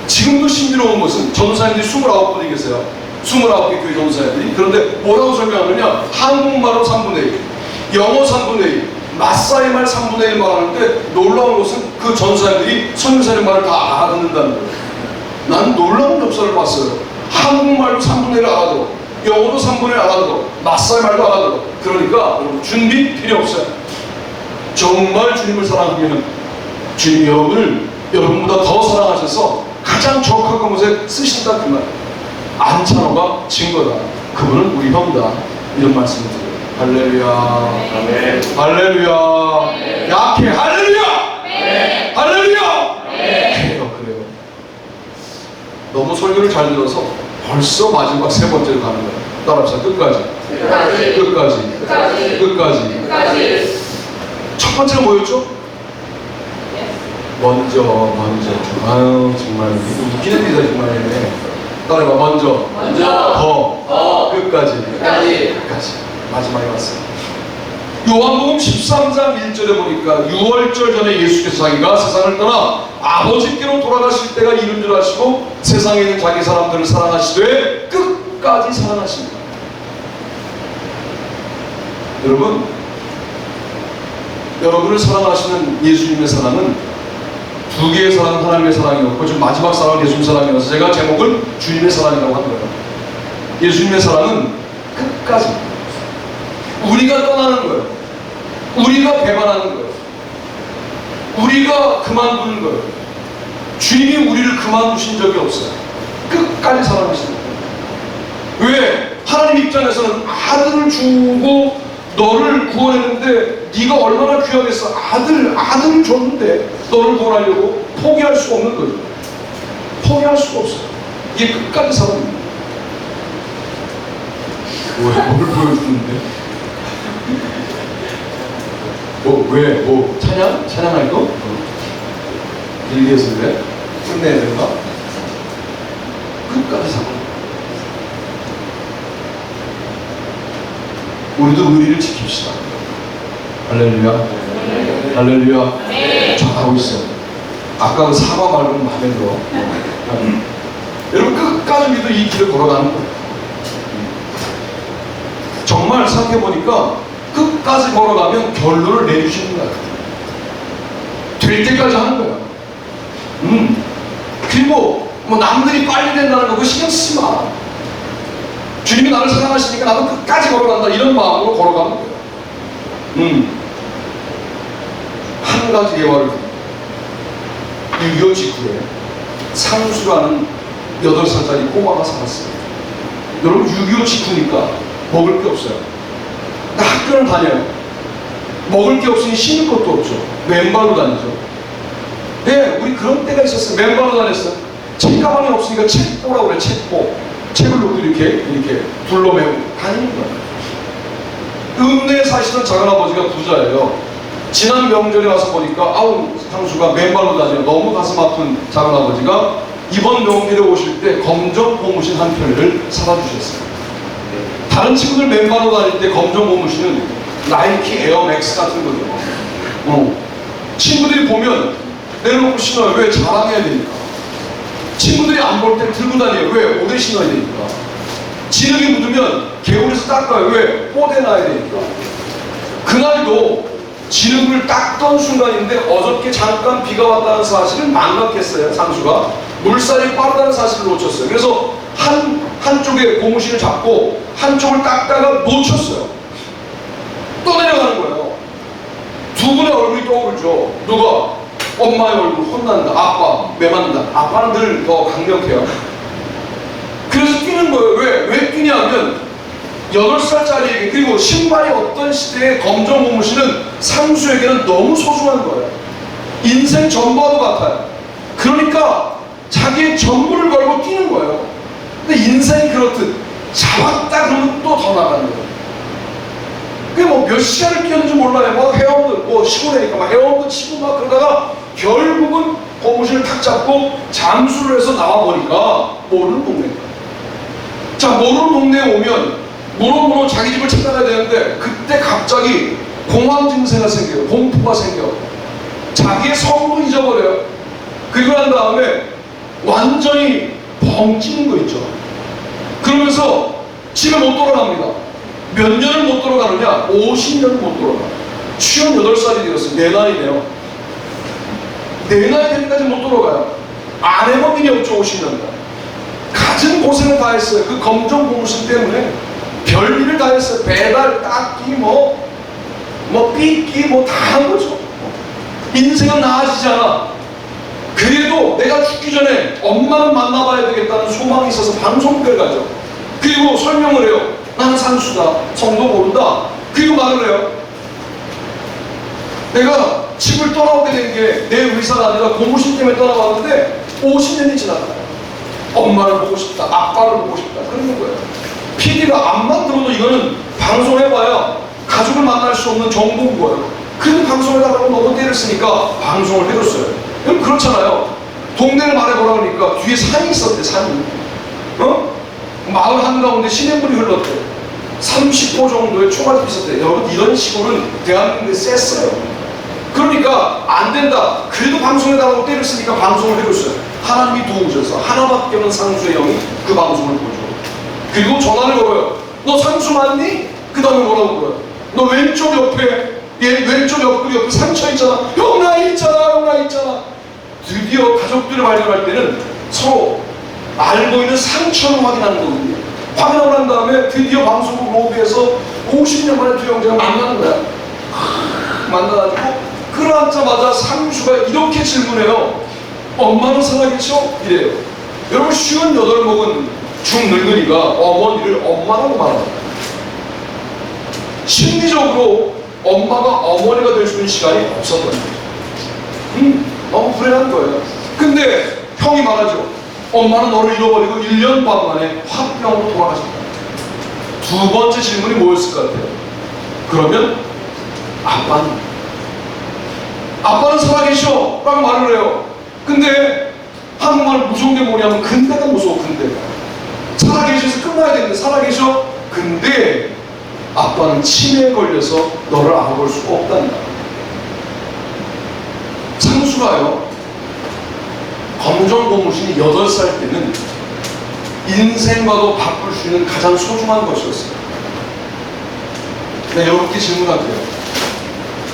지금도 신비로운 것은 전도사님들이 29분이 계세요. 29개 교회 전도사님들이. 그런데 뭐라고 설명하느냐, 한국말로 3분의 1, 영어 3분의 1, 마사이 말 3분의 1 말하는데 놀라운 것은 그 전도사님들이 선교사님 말을 다 알아듣는다는 거예요. 난 놀라운 역사를 봤어요. 한국말로 3분의 1 알아들어, 영어도 3분의 1 알아들어, 마사이 말도 알아들어. 그러니까 여러분 준비 필요 없어요. 정말 주님을 사랑하면 주님이 여러분을 여러분보다 더 사랑하셔서 가장 적합한 곳에 쓰신다 그 말. 안찬호가 증거다. 그분은 우리 형이다. 이런 말씀을 드려요. 할렐루야. 아멘. 할렐루야. 네. 약해. 할렐루야. 네. 할렐루야. 네. 그래요. 너무 설교를 잘 들어서 벌써 마지막 세 번째로 가는 거예요. 따라합시다. 끝까지. 끝까지. 첫 번째가 뭐였죠? 먼저. 아유, 정말 웃기는 일이다, 정말. 따라해봐. 먼저. 더. 끝까지. 마지막에 왔어요. 요한복음 13장 1절에 보니까 6월절 전에 예수께서 자기가 세상을 떠나 아버지께로 돌아가실 때가 이른 줄 아시고 세상에 있는 자기 사람들을 사랑하시되 끝까지 사랑하십니다. 여러분을 사랑하시는 예수님의 사랑은 두 개의 사랑, 하나님의 사랑이었고 지금 마지막 사랑은 예수님의 사랑이어서 제가 제목을 주님의 사랑이라고 한 거예요. 예수님의 사랑은 끝까지. 우리가 떠나는 거예요. 우리가 배반하는 거예요. 우리가 그만두는 거예요. 주님이 우리를 그만두신 적이 없어요. 끝까지 사랑하시는 거예요. 왜? 하나님 입장에서는 아들을 주고 너를 구원했는데 네가 얼마나 귀하겠어. 아들을 줬는데 너를 구원하려고 포기할 수가 없는 거죠. 포기할 수가 없어요. 이게 끝까지 사랑입니다. 뭘 보여주는데? 찬양할 거? 길게 해서 그래? 끝내야 된다? 끝까지 사랑. 우리도 의리를 지킵시다. 할렐루야. 잘하고 있어요. 아까 그 사과 말고는 마음에 들어. 여러분 끝까지 믿어 이 길을 걸어가는 거예요. 정말 생각해보니까 끝까지 걸어가면 결론을 내주시는 거야. 될 때까지 하는 거야. 그리고 뭐 남들이 빨리 된다는 거 그거 신경 쓰지 마. 주님이 나를 사랑하시니까 나도 끝까지 걸어간다 이런 마음으로 걸어가는 거야. 한 가지 예화를 드립니다. 6.25 직후에 상수라는 8살짜리 꼬마가 살았어요. 여러분 6.25 직후니까 먹을 게 없어요. 학교를 다녀요. 먹을 게 없으니 신을 것도 없죠. 맨발로 다니죠. 네, 우리 그런 때가 있었어요. 맨발로 다녔어요. 책가방이 없으니까 책보라고 그래. 책보. 책을 놓고 이렇게 둘러매고 다니는 거예요. 읍내에 사시던 작은아버지가 부자예요. 지난 명절에 와서 보니까 아우 상수가 맨발로 다녀요. 너무 가슴 아픈 작은아버지가 이번 명절에 오실 때 검정 고무신 한 편을 사다 주셨어요. 다른 친구들 맨발로 다닐 때 검정 고무신은 나이키 에어맥스 같은 거죠. 친구들이 보면 내려놓고 신어요. 왜? 자랑해야 되니까. 친구들이 안 볼 때 들고 다녀요. 왜? 오래 신어야 되니까. 진흙이 묻으면 개울에서 닦아요. 왜? 뽀대 놔야 되니까. 그날도 진흙을 닦던 순간인데 어저께 잠깐 비가 왔다는 사실을 망각했어요. 상수가 물살이 빠르다는 사실을 놓쳤어요. 그래서 한쪽에 고무신을 잡고 한쪽을 닦다가 놓쳤어요. 또 내려가는 거예요. 두 분의 얼굴이 떠오르죠. 누가? 엄마의 얼굴 혼난다. 아빠 매만다. 아빠는 늘 더 강력해요. 그래서 뛰는 거예요. 왜 뛰냐면 8살짜리에게 그리고 신발이 어떤 시대의 검정 고무신은 상수에게는 너무 소중한 거예요. 인생 전부와도 같아요. 그러니까 자기의 전부를 걸고 뛰는 거예요. 근데 인생이 그렇듯 잡았다 그러면 또 더 나가는 거예요. 그게 뭐 몇 시간을 뛰었는지 몰라요. 뭐 헤엄도 뭐 시골이니까 막 헤엄도 치고 막 그러다가 결국은 고무신을 탁 잡고 잠수를 해서 나와 보니까 모르는 동네예요. 자, 모르는 동네에 오면 무럭무럭 자기 집을 찾아가야 되는데 그때 갑자기 공황 증세가 생겨요. 공포가 생겨. 자기의 성도 잊어버려요. 그리고 난 다음에 완전히 벙찌는 거 있죠. 그러면서 집에 못 돌아갑니다. 몇 년을 못 돌아가느냐? 50년을 못 돌아가. 58살이 되었어요. 내 나이네요. 내 나이 되기까지 못 돌아가요. 안 해본 일이 없죠. 50년. 갖은 고생을 다 했어요. 그 검정 고무신 때문에 별일을 다 했어요. 배달, 닦기, 삐끼, 다 한 거죠. 인생은 나아지지 않아. 그래도 내가 죽기 전에 엄마는 만나봐야 되겠다는 소망이 있어서 방송국에 가죠. 그리고 설명을 해요. 나는 상수다. 성도 모른다. 그리고 말을 해요. 내가 집을 떠나오게 된 게 내 의사가 아니라 고무신 때문에 떠나왔는데 50년이 지났다. 엄마를 보고 싶다. 아빠를 보고 싶다. 그러는 거예요. PD가 안만 들어도 이거는 방송해봐야 가족을 만날 수 없는 정보인 거예요. 근데 방송에다가 너무 때를 쓰니까 방송을 해줬어요. 그럼 그렇잖아요. 동네를 말해보라 그러니까 뒤에 산이 있었대, 산이. 마을 한가운데 시냇물이 흘렀대. 30호 정도의 총알이 있었대. 여러분, 이런 시골은 대한민국에 셌어요. 그러니까 안 된다. 그래도 방송에다가 때를 쓰니까 방송을 해줬어요. 하나님이 도우셔서 하나밖에 없는 상수의 영이 그 방송을 보죠. 그리고 전화를 걸어요. 너 상수 맞니? 그 다음에 뭐라고 그래요? 너 왼쪽 옆에, 왼쪽 옆구리 옆에 상처 있잖아. 형 나 있잖아, 형 나 있잖아. 드디어 가족들을 발견할 때는 서로 알고 있는 상처를 확인하는 거거든요. 확인하고 난 다음에 드디어 방송국 로비에서 50년 만에 두 형제가 만나는 거야. 만나가지고 끌어앉자마자 상수가 이렇게 질문해요. 엄마는 살아계셔? 이래요. 여러분, 58 먹은 중늙은이가 어머니를 엄마라고 말합니다. 심리적으로 엄마가 어머니가 될 수 있는 시간이 없었던 거죠. 너무 불행한 거예요. 근데 형이 말하죠. 엄마는 너를 잃어버리고 1년 반 만에 화병으로 돌아가셨다. 두 번째 질문이 뭐였을 것 같아요? 그러면 아빠는 살아계셔 라고 말을 해요. 근데 한국말 무서운 게 뭐냐면 근데가 무서워. 근데가 살아계셔서 끝나야 되는데 살아계셔. 근데 아빠는 치매에 걸려서 너를 알아볼 수가 없단다. 상수가요, 검정 고무신이 8살 때는 인생과도 바꿀 수 있는 가장 소중한 것이었어요. 네, 여러분께 질문할게요.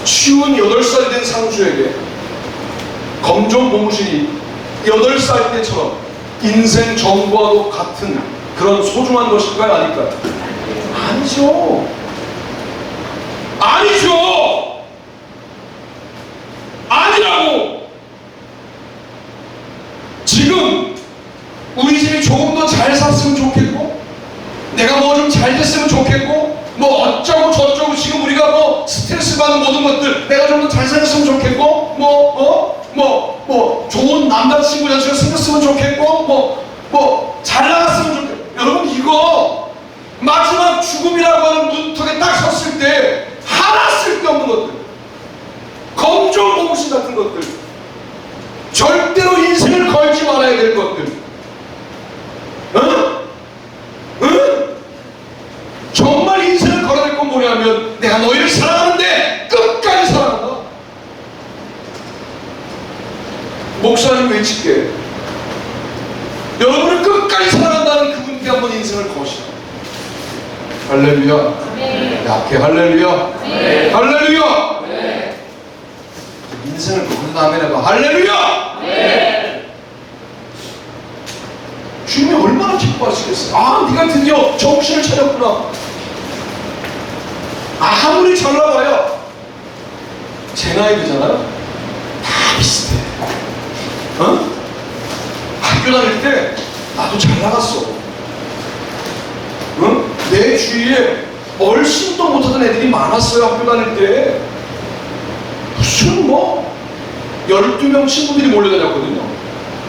58살이 된 상수에게 검정 고무신이 8살 때처럼 인생 전과도 같은 그런 소중한 것일까요? 아닐까요? 아니죠. 아니죠. 아니라고. 지금 우리 집이 조금 더 잘 샀으면 좋겠고, 내가 뭐 좀 잘 됐으면 좋겠고, 뭐 어쩌고 저쩌고 지금 우리가 뭐 스트레스 받는 모든 것들 내가 좀 더 잘 살았으면 좋겠고, 좋은 남자친구 여자친구가 생겼으면 좋겠고, 잘 나갔으면 좋겠고. 여러분, 이거 마지막 죽음이라고 하는 문턱에 딱 섰을 때 하나 쓸데없는 것들, 검정 고무신 같은 것들, 절대로 인생을 걸지 말아야 될 것들, 정말 인생을 걸어야 될 건 뭐냐면 내가 너희를 사랑하는데 끝까지 사랑한다. 목사님 외칠게. 여러분을 끝까지 사랑한다는 그분께 한번 인생을 거시라. 할렐루야. 네. 약해. 할렐루야. 네. 할렐루야. 네. 인생을 거둔 다음에 해봐. 할렐루야. 네. 주님이 얼마나 기뻐하시겠어요. 아, 네가 드디어 정신을 차렸구나. 아무리 잘 나가요, 제 나이 되잖아요. 다 비슷해. 학교 다닐 때 나도 잘 나갔어. 내 주위에 얼씬도 못하던 애들이 많았어요. 학교 다닐 때 무슨 12명 친구들이 몰려다녔거든요.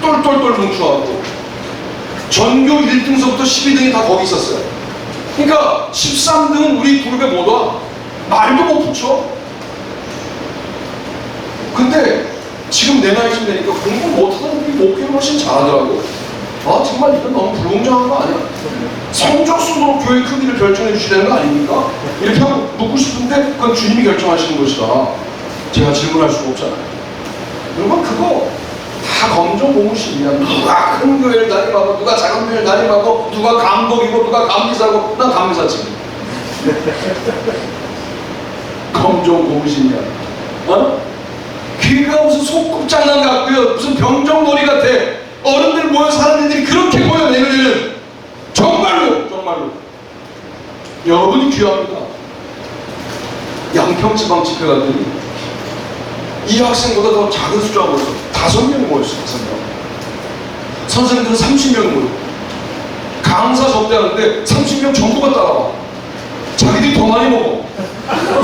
똘똘똘 뭉쳐갖고 전교 1등서부터 12등이 다 거기 있었어요. 그러니까 13등은 우리 그룹에 못 와. 말도 못 붙여. 근데 지금 내 나이쯤 되니까 공부 못하던 우리 목회를 훨씬 잘하더라고. 아, 정말 이건 너무 불공정한 거 아니야? 성적 순으로 교회 크기를 결정해 주시려는 거 아닙니까? 이렇게 하고 묻고 싶은데 그건 주님이 결정하시는 것이다. 제가 질문할 수가 없잖아요. 여러분, 그거 다 검정 고무신이야. 누가 큰 교회를 다니고, 누가 작은 교회를 다니고, 누가 감독이고, 누가 감리사고. 난 감리사지. 검정 고무신이야. 귀가 무슨 소꿉장난 같고요, 무슨 병정놀이 같아. 어른들 모여서 하는 애들이 그렇게 보여. 내 눈에는 정말로 여러분이 귀합니다. 양평지방 집회 갔더니 이 학생보다 더 작은 숫자가 모였어. 5명이 모였어. 5명. 선생님들은 30명이 모여. 강사 접대하는데 30명 전부가 따라와. 자기들이 더 많이 먹어.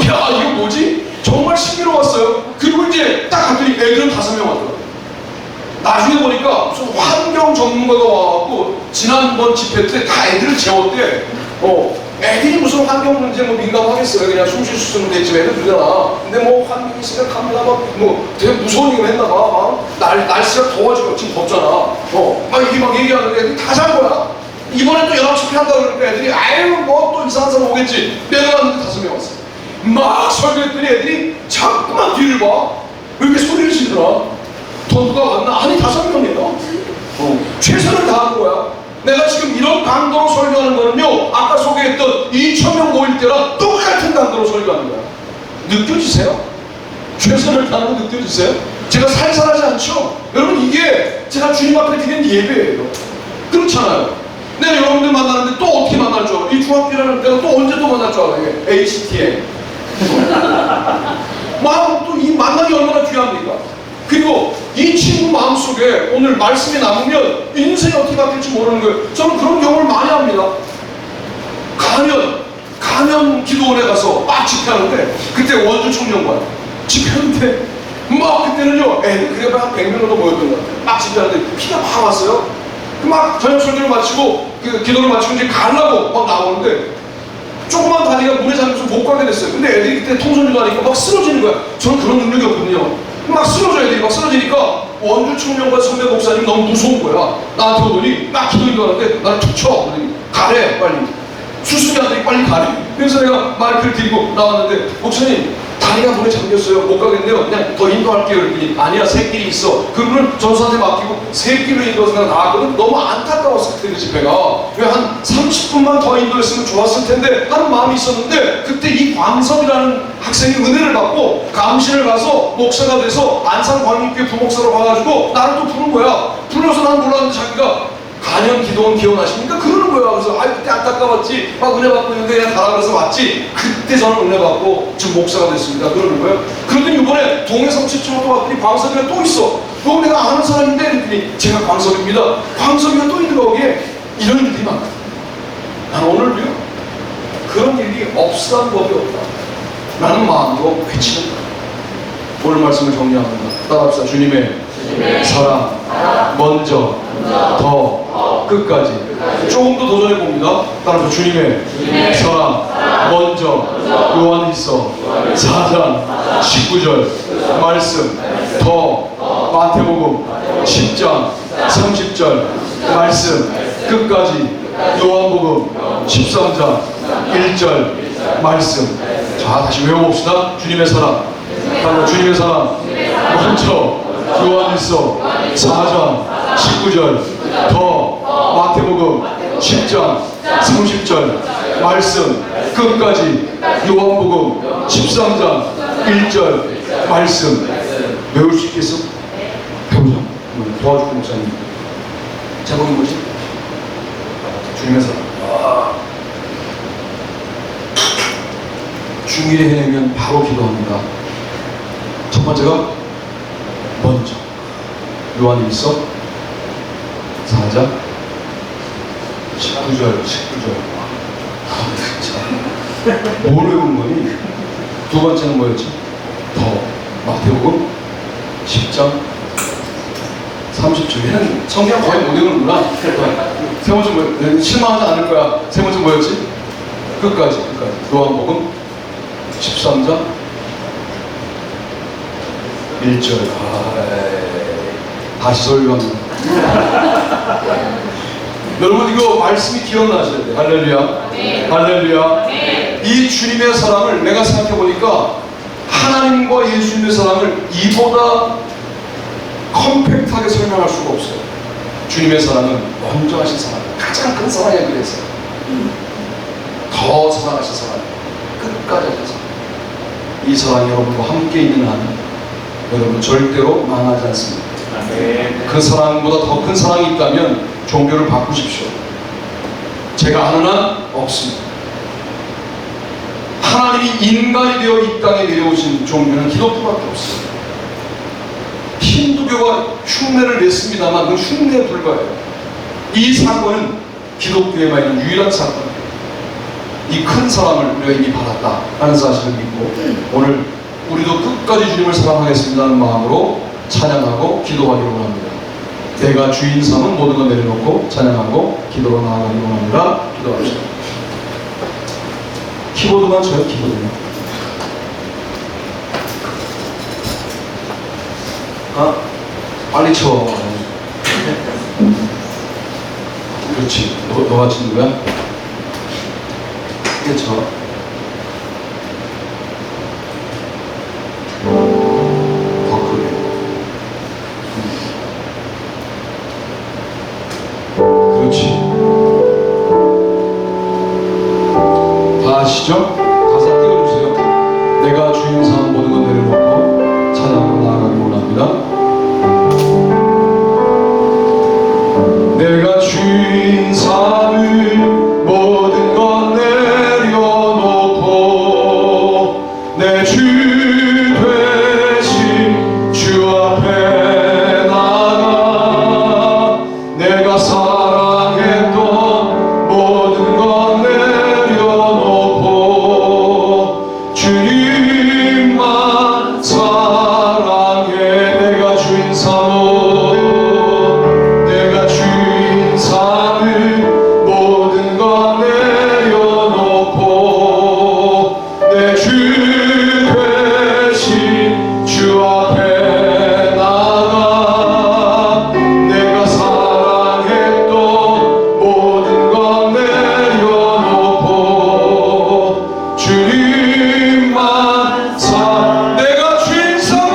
야, 이거 뭐지? 정말 신기로웠어요. 그리고 이제 딱 갔더니 애들은 5명 왔더라고요. 나중에 보니까 무슨 환경 전문가가 와갖고 지난번 집회 때 다 애들을 재웠대. 애들이 무슨 환경 문제 뭐 민감하겠어요. 그냥 숨 쉴 수 있으면 되지. 애들 주잖아. 근데 뭐 환경이 심각합니다. 뭐 되게 무서운 얘기를 했나 봐. 날씨가 더워지고 지금 덥잖아. 막 이게 막 얘기하는데 애들이 다 잔 거야. 이번에 또 연합 집회 한다고 그러니까 애들이 아유 뭐 또 이상한 사람 오겠지. 내가 왔는데 5명 왔어. 막 설교했더니 애들이 자꾸만 뒤를 봐. 왜 이렇게 소리를 지르더라. 더 누가 왔나? 아니 5명이에요. 최선을 다하는 거야. 내가 지금 이런 강도로 설교하는 거는요, 아까 소개했던 2,000명 모일 때랑 똑같은 강도로 설교하는 거야. 느껴지세요? 최선을 다하는 거 느껴지세요? 제가 살살하지 않죠? 여러분, 이게 제가 주님 앞에 드리는 예배예요. 그렇잖아요. 내가 여러분들 만나는데 또 어떻게 만날 줄 알아? 이 중학교라는 내가 또 언제 또 만날 줄 알아? 이게 HTM. 마음 또 이 만남이 얼마나 귀합니까? 그리고 이 친구 마음속에 오늘 말씀이 남으면 인생이 어떻게 바뀔지 모르는 거예요. 저는 그런 경험을 많이 합니다. 가면 기도원에 가서 막 집회하는데 그때 원주 청년관 집회하는데 막 그때는요 애들 그래도 한 100명 정도 모였던 것 같아요. 막 집회하는데 비가 막 왔어요. 막 저녁 설교를 마치고 기도를 마치고 이제 가려고 막 나오는데 조그만 다리가 물에 잠겨서 못 가게 됐어요. 근데 애들이 그때 통선주도 하니까 막 쓰러지는 거야. 저는 그런 능력이 없거든요. 막 쓰러져 애들이 막 쓰러지니까 원주 청년관 선배 목사님 너무 무서운 거야. 나한테 오더니 막 기도 인도하는데 나를 툭 쳐. 그러더니 가래 빨리. 수수자들이 빨리 가래. 그래서 내가 마이크를 들고 나왔는데 목사님 다리가 물에 잠겼어요. 못 가겠네요. 그냥 더 인도할게요. 그랬더니 아니야 새끼리 있어. 그분은 전수한테 맡기고 새끼로 인도해서 내가 나왔거든. 너무 안타까웠을 때 그 집회가 왜 한 30분만 더 인도했으면 좋았을 텐데 하는 마음이 있었는데 그때 이 광섭이라는 학생이 은혜를 받고 감신을 가서 목사가 돼서 안산광립교회 부목사로 가가지고 나를 또 부른 거야. 불러서 난 몰랐는데 자기가 가년 기도원 기억나십니까? 그러는 거야. 그래서 그때 안타까웠지. 막 은혜 받고 있는데 그냥 가라 그래서 왔지. 그때 저는 은혜 받고 지금 목사가 됐습니다. 그러는 거예요. 그러더니 이번에 동해성취처럼 또 왔더니 광섭이가 또 있어. 너 내가 아는 사람인데 그랬더니 제가 광섭입니다. 광섭이가 또 있는 거기에 이런 일들이 많거든. 난 오늘도요 그런 일이 없으란 법이 없다 라는 마음으로 외치는 거야. 오늘 말씀을 정리합니다. 따라합시다. 주님의 사랑 먼저 더 끝까지. 조금 더 도전해 봅니다. 따라서 주님의 사랑 먼저 요한일서 4장 19절 말씀 더 마태복음 10장 30절 말씀 끝까지 요한복음 13장 1절 말씀. 자 다시 외워봅시다. 주님의 사랑 따라서 주님의 사랑 먼저 요한일서 4장 19절 더 마태복음 10장 30절 말씀 끝까지 요한복음 13장 1절 말씀. 외울 수 있겠어? 배우자. 도와줄게 목사님. 제목이 뭐지? 주님의 사랑. 중일에 해내면 바로 기도합니다. 첫 번째가 먼저 요한일서 4장 19절 뭘 외우는 거니? 두 번째는 뭐였지? 더 마태복음 10장 30절. 얘는 성경 거의 못 외우는구나. 세 번째 뭐였지? 실망하지 않을 거야. 세 번째 뭐였지? 끝까지 요한복음 13장 1절. 다시 설교합니다. 여러분 이거 말씀이 기억나셔야 돼요. 할렐루야. 네. 할렐루야. 네. 이 주님의 사랑을 내가 생각해 보니까 하나님과 예수님의 사랑을 이보다 컴팩트하게 설명할 수가 없어요. 주님의 사랑은 먼저 하신 사랑, 가장 큰 사랑에 비해서 더 사랑하신 사랑, 끝까지 하신 사랑. 이 사랑이 여러분과 함께 있는 한 여러분 절대로 망하지 않습니다. 그 사랑보다 더 큰 사랑이 있다면 종교를 바꾸십시오. 제가 아는 한 없습니다. 하나님이 인간이 되어 이 땅에 내려오신 종교는 기독교밖에 없습니다. 힌두교가 흉내를 냈습니다만 그 흉내에 불과해요. 이 사건은 기독교에만 있는 유일한 사건이에요. 이 큰 사랑을 우리가 이미 받았다라는 사실을 믿고 오늘 우리도 끝까지 주님을 사랑하겠습니다는 마음으로 찬양하고 기도하기를 원합니다. 내가 주인 삼은 모든 걸 내려놓고 찬양하고 기도로 나아가기를 원합니다. 기도합시다. 키보드만 쳐요, 키보드만. 아, 빨리 쳐. 그렇지. 너가 치는 거야? 크게 쳐. 더 크게. 그렇지. 다 아시죠? 가사 띄워주세요. 내가 주인 삼아 모든 것 내려놓고 찬양으로 나아가기 원합니다. 내가 주인 삼을 모든 것 내려놓고 내 주 되신 주 앞에 나가 내가 사랑했던 모든 것 내려놓고 주님만 사랑해. 내가 주인 삼어 내가 주인 삼을 모든 것 내려놓고 내 주 되신 주 앞에 나가 내가 사랑했던 모든 것 내려놓고 주님만 내가 주인 삼어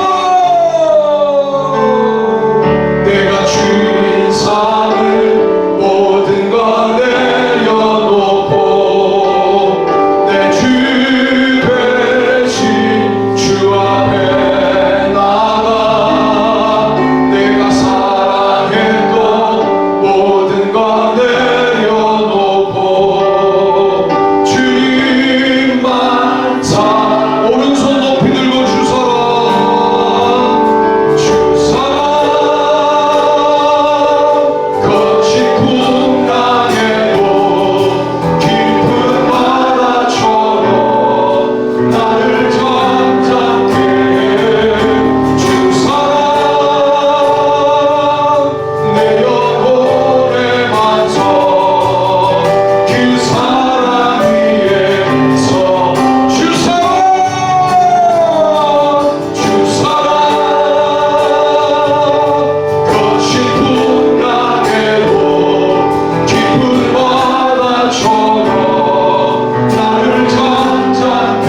내가 주인 삼을 모든 것 내려놓고 내 주 되신 주 앞에 나가 내가 사랑했던 모든 것 내려놓고 주님만 오른손 높이 들고 주 사랑 주 사랑 거친 풍랑에도 깊은 바다처럼 나를 잠잠케 주 사랑 내 영혼의 반석 그 사랑 위에서 주 사랑 거친 풍랑에도 깊은 바다처럼 나를 잠잠케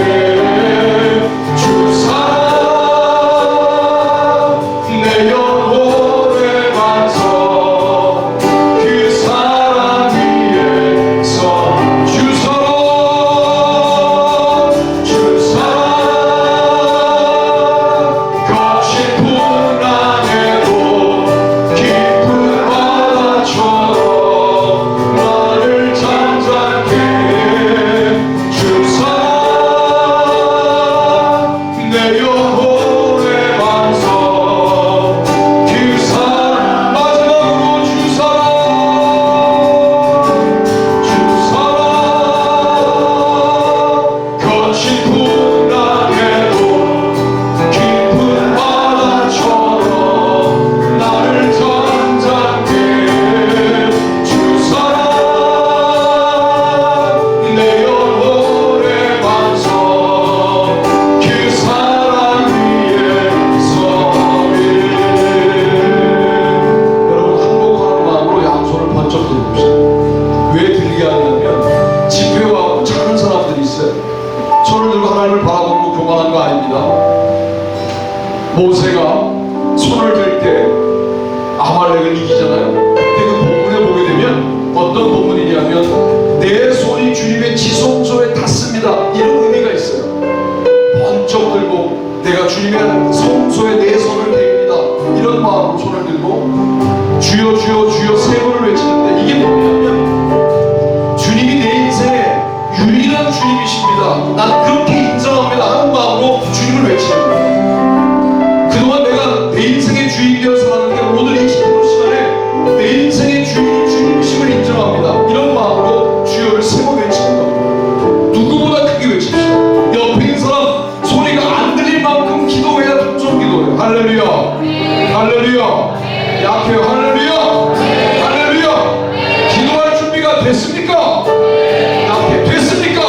주 사랑 내 영혼의 반석 그 사랑 위에서 주 사랑 거친 풍랑에도 깊은 바다처럼 나를 잠잠케 주 사랑 내 영혼의 반석 그 사랑 마지막으로 주 사랑 거친 풍랑에도 깊은 바다처럼 나를 잠잠케 주 사랑 내 영혼의 반석 그 사랑 위에서 여러분 항복하는 마음으로 양손을 번쩍 들어봅시다. 왜 들게 하냐면 집회와 작은 사람들이 있어요. 손을 들고 하나님을 바라보고 교만한 거 아닙니다. 모세가 손을 들 때 아말렉을 이기잖아요. 그때 그 본문에 보게 되면 어떤 본문이냐면 내 손이 주님의 지성소에 닿습니다. 이런 의미가 있어요. 번쩍 들고 내가 주님의 성소에 내 손을 댑니다. 이런 마음으로 손을 들고 주여 주여 주여 세 번을 외치는데 이게 뭐냐면 주님이 내 인생의 유일한 주님이십니다. 난 그렇게 인정합니다 하는 마음으로 주님을 외치는 거예요. 그동안 내가 내 인생의 주인 되어 살았는데 오늘 이 기도 시간에 내 인생의 주인이 주님이심을 인정합니다. 이런 마음으로 주여를 세 번 외치는 겁니다. 누구보다 크게 외칩시다. 옆에 있는 사람 소리가 안 들릴 만큼 기도해야 통성 기도해요. 할렐루야 할렐루야 약해요. 할렐루야 할렐루야 기도할 준비가 됐습니까? 약해. 됐습니까?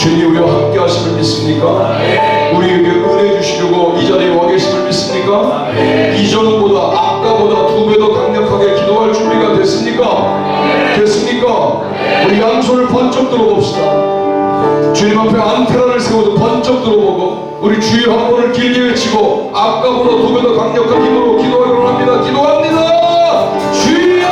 주님 우리와 함께 하심을 믿습니까? 우리에게 은혜 주시려고 이 자리에 와 계심을 믿습니까? 이전보다 아까보다 2배 더 강력하게 기도할 준비가 됐습니까? 됐습니까? 우리 양손을 번쩍 들어봅시다. 주님 앞에 안테나를 세워도 번쩍 들어보고 우리 주여 한 번을 길게 외치고 아까보다 2배 더 강력한 힘으로 기도하기로 합니다. 기도합니다. 주여!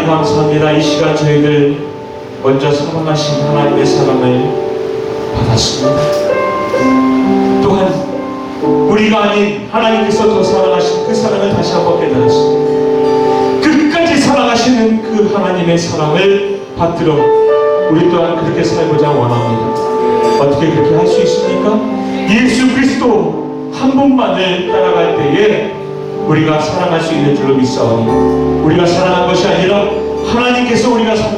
감사합니다. 이 시간 저희들 먼저 사랑하신 하나님의 사랑을 받았습니다. 또한 우리가 아닌 하나님께서 더 사랑하신 그 사랑을 다시 한번 깨달았습니다. 끝까지 사랑하시는 그 하나님의 사랑을 받들어 우리 또한 그렇게 살고자 원합니다. 어떻게 그렇게 할 수 있습니까? 예수 그리스도 한 분만을 따라갈 때에 우리가 사랑할 수 있는 줄로 믿사오니 우리가 사랑한 것이 아니라 하나님께서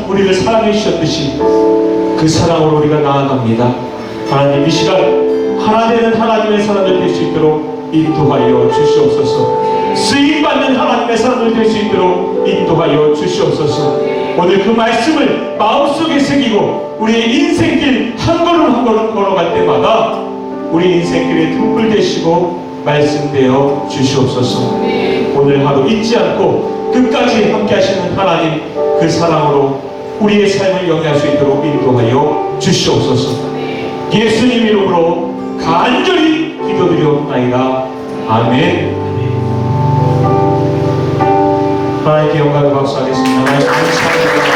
우리를 사랑해 주셨듯이 그 사랑으로 우리가 나아갑니다. 하나님 이 시간 하나 되는 하나님의 사람을 될 수 있도록 인도하여 주시옵소서. 쓰임받는 하나님의 사람을 될 수 있도록 인도하여 주시옵소서. 오늘 그 말씀을 마음속에 새기고 우리의 인생길 한 걸음 한 걸음 걸어갈 때마다 우리 인생길에 등불 되시고 말씀되어 주시옵소서. 오늘 하루 잊지 않고 끝까지 함께 하시는 하나님 그 사랑으로 우리의 삶을 영위할 수 있도록 인도하여 주시옵소서. 예수님 이름으로 간절히 기도드리옵나이다. 아멘. 하나님께 영광을 박수하겠습니다. 감사합니다.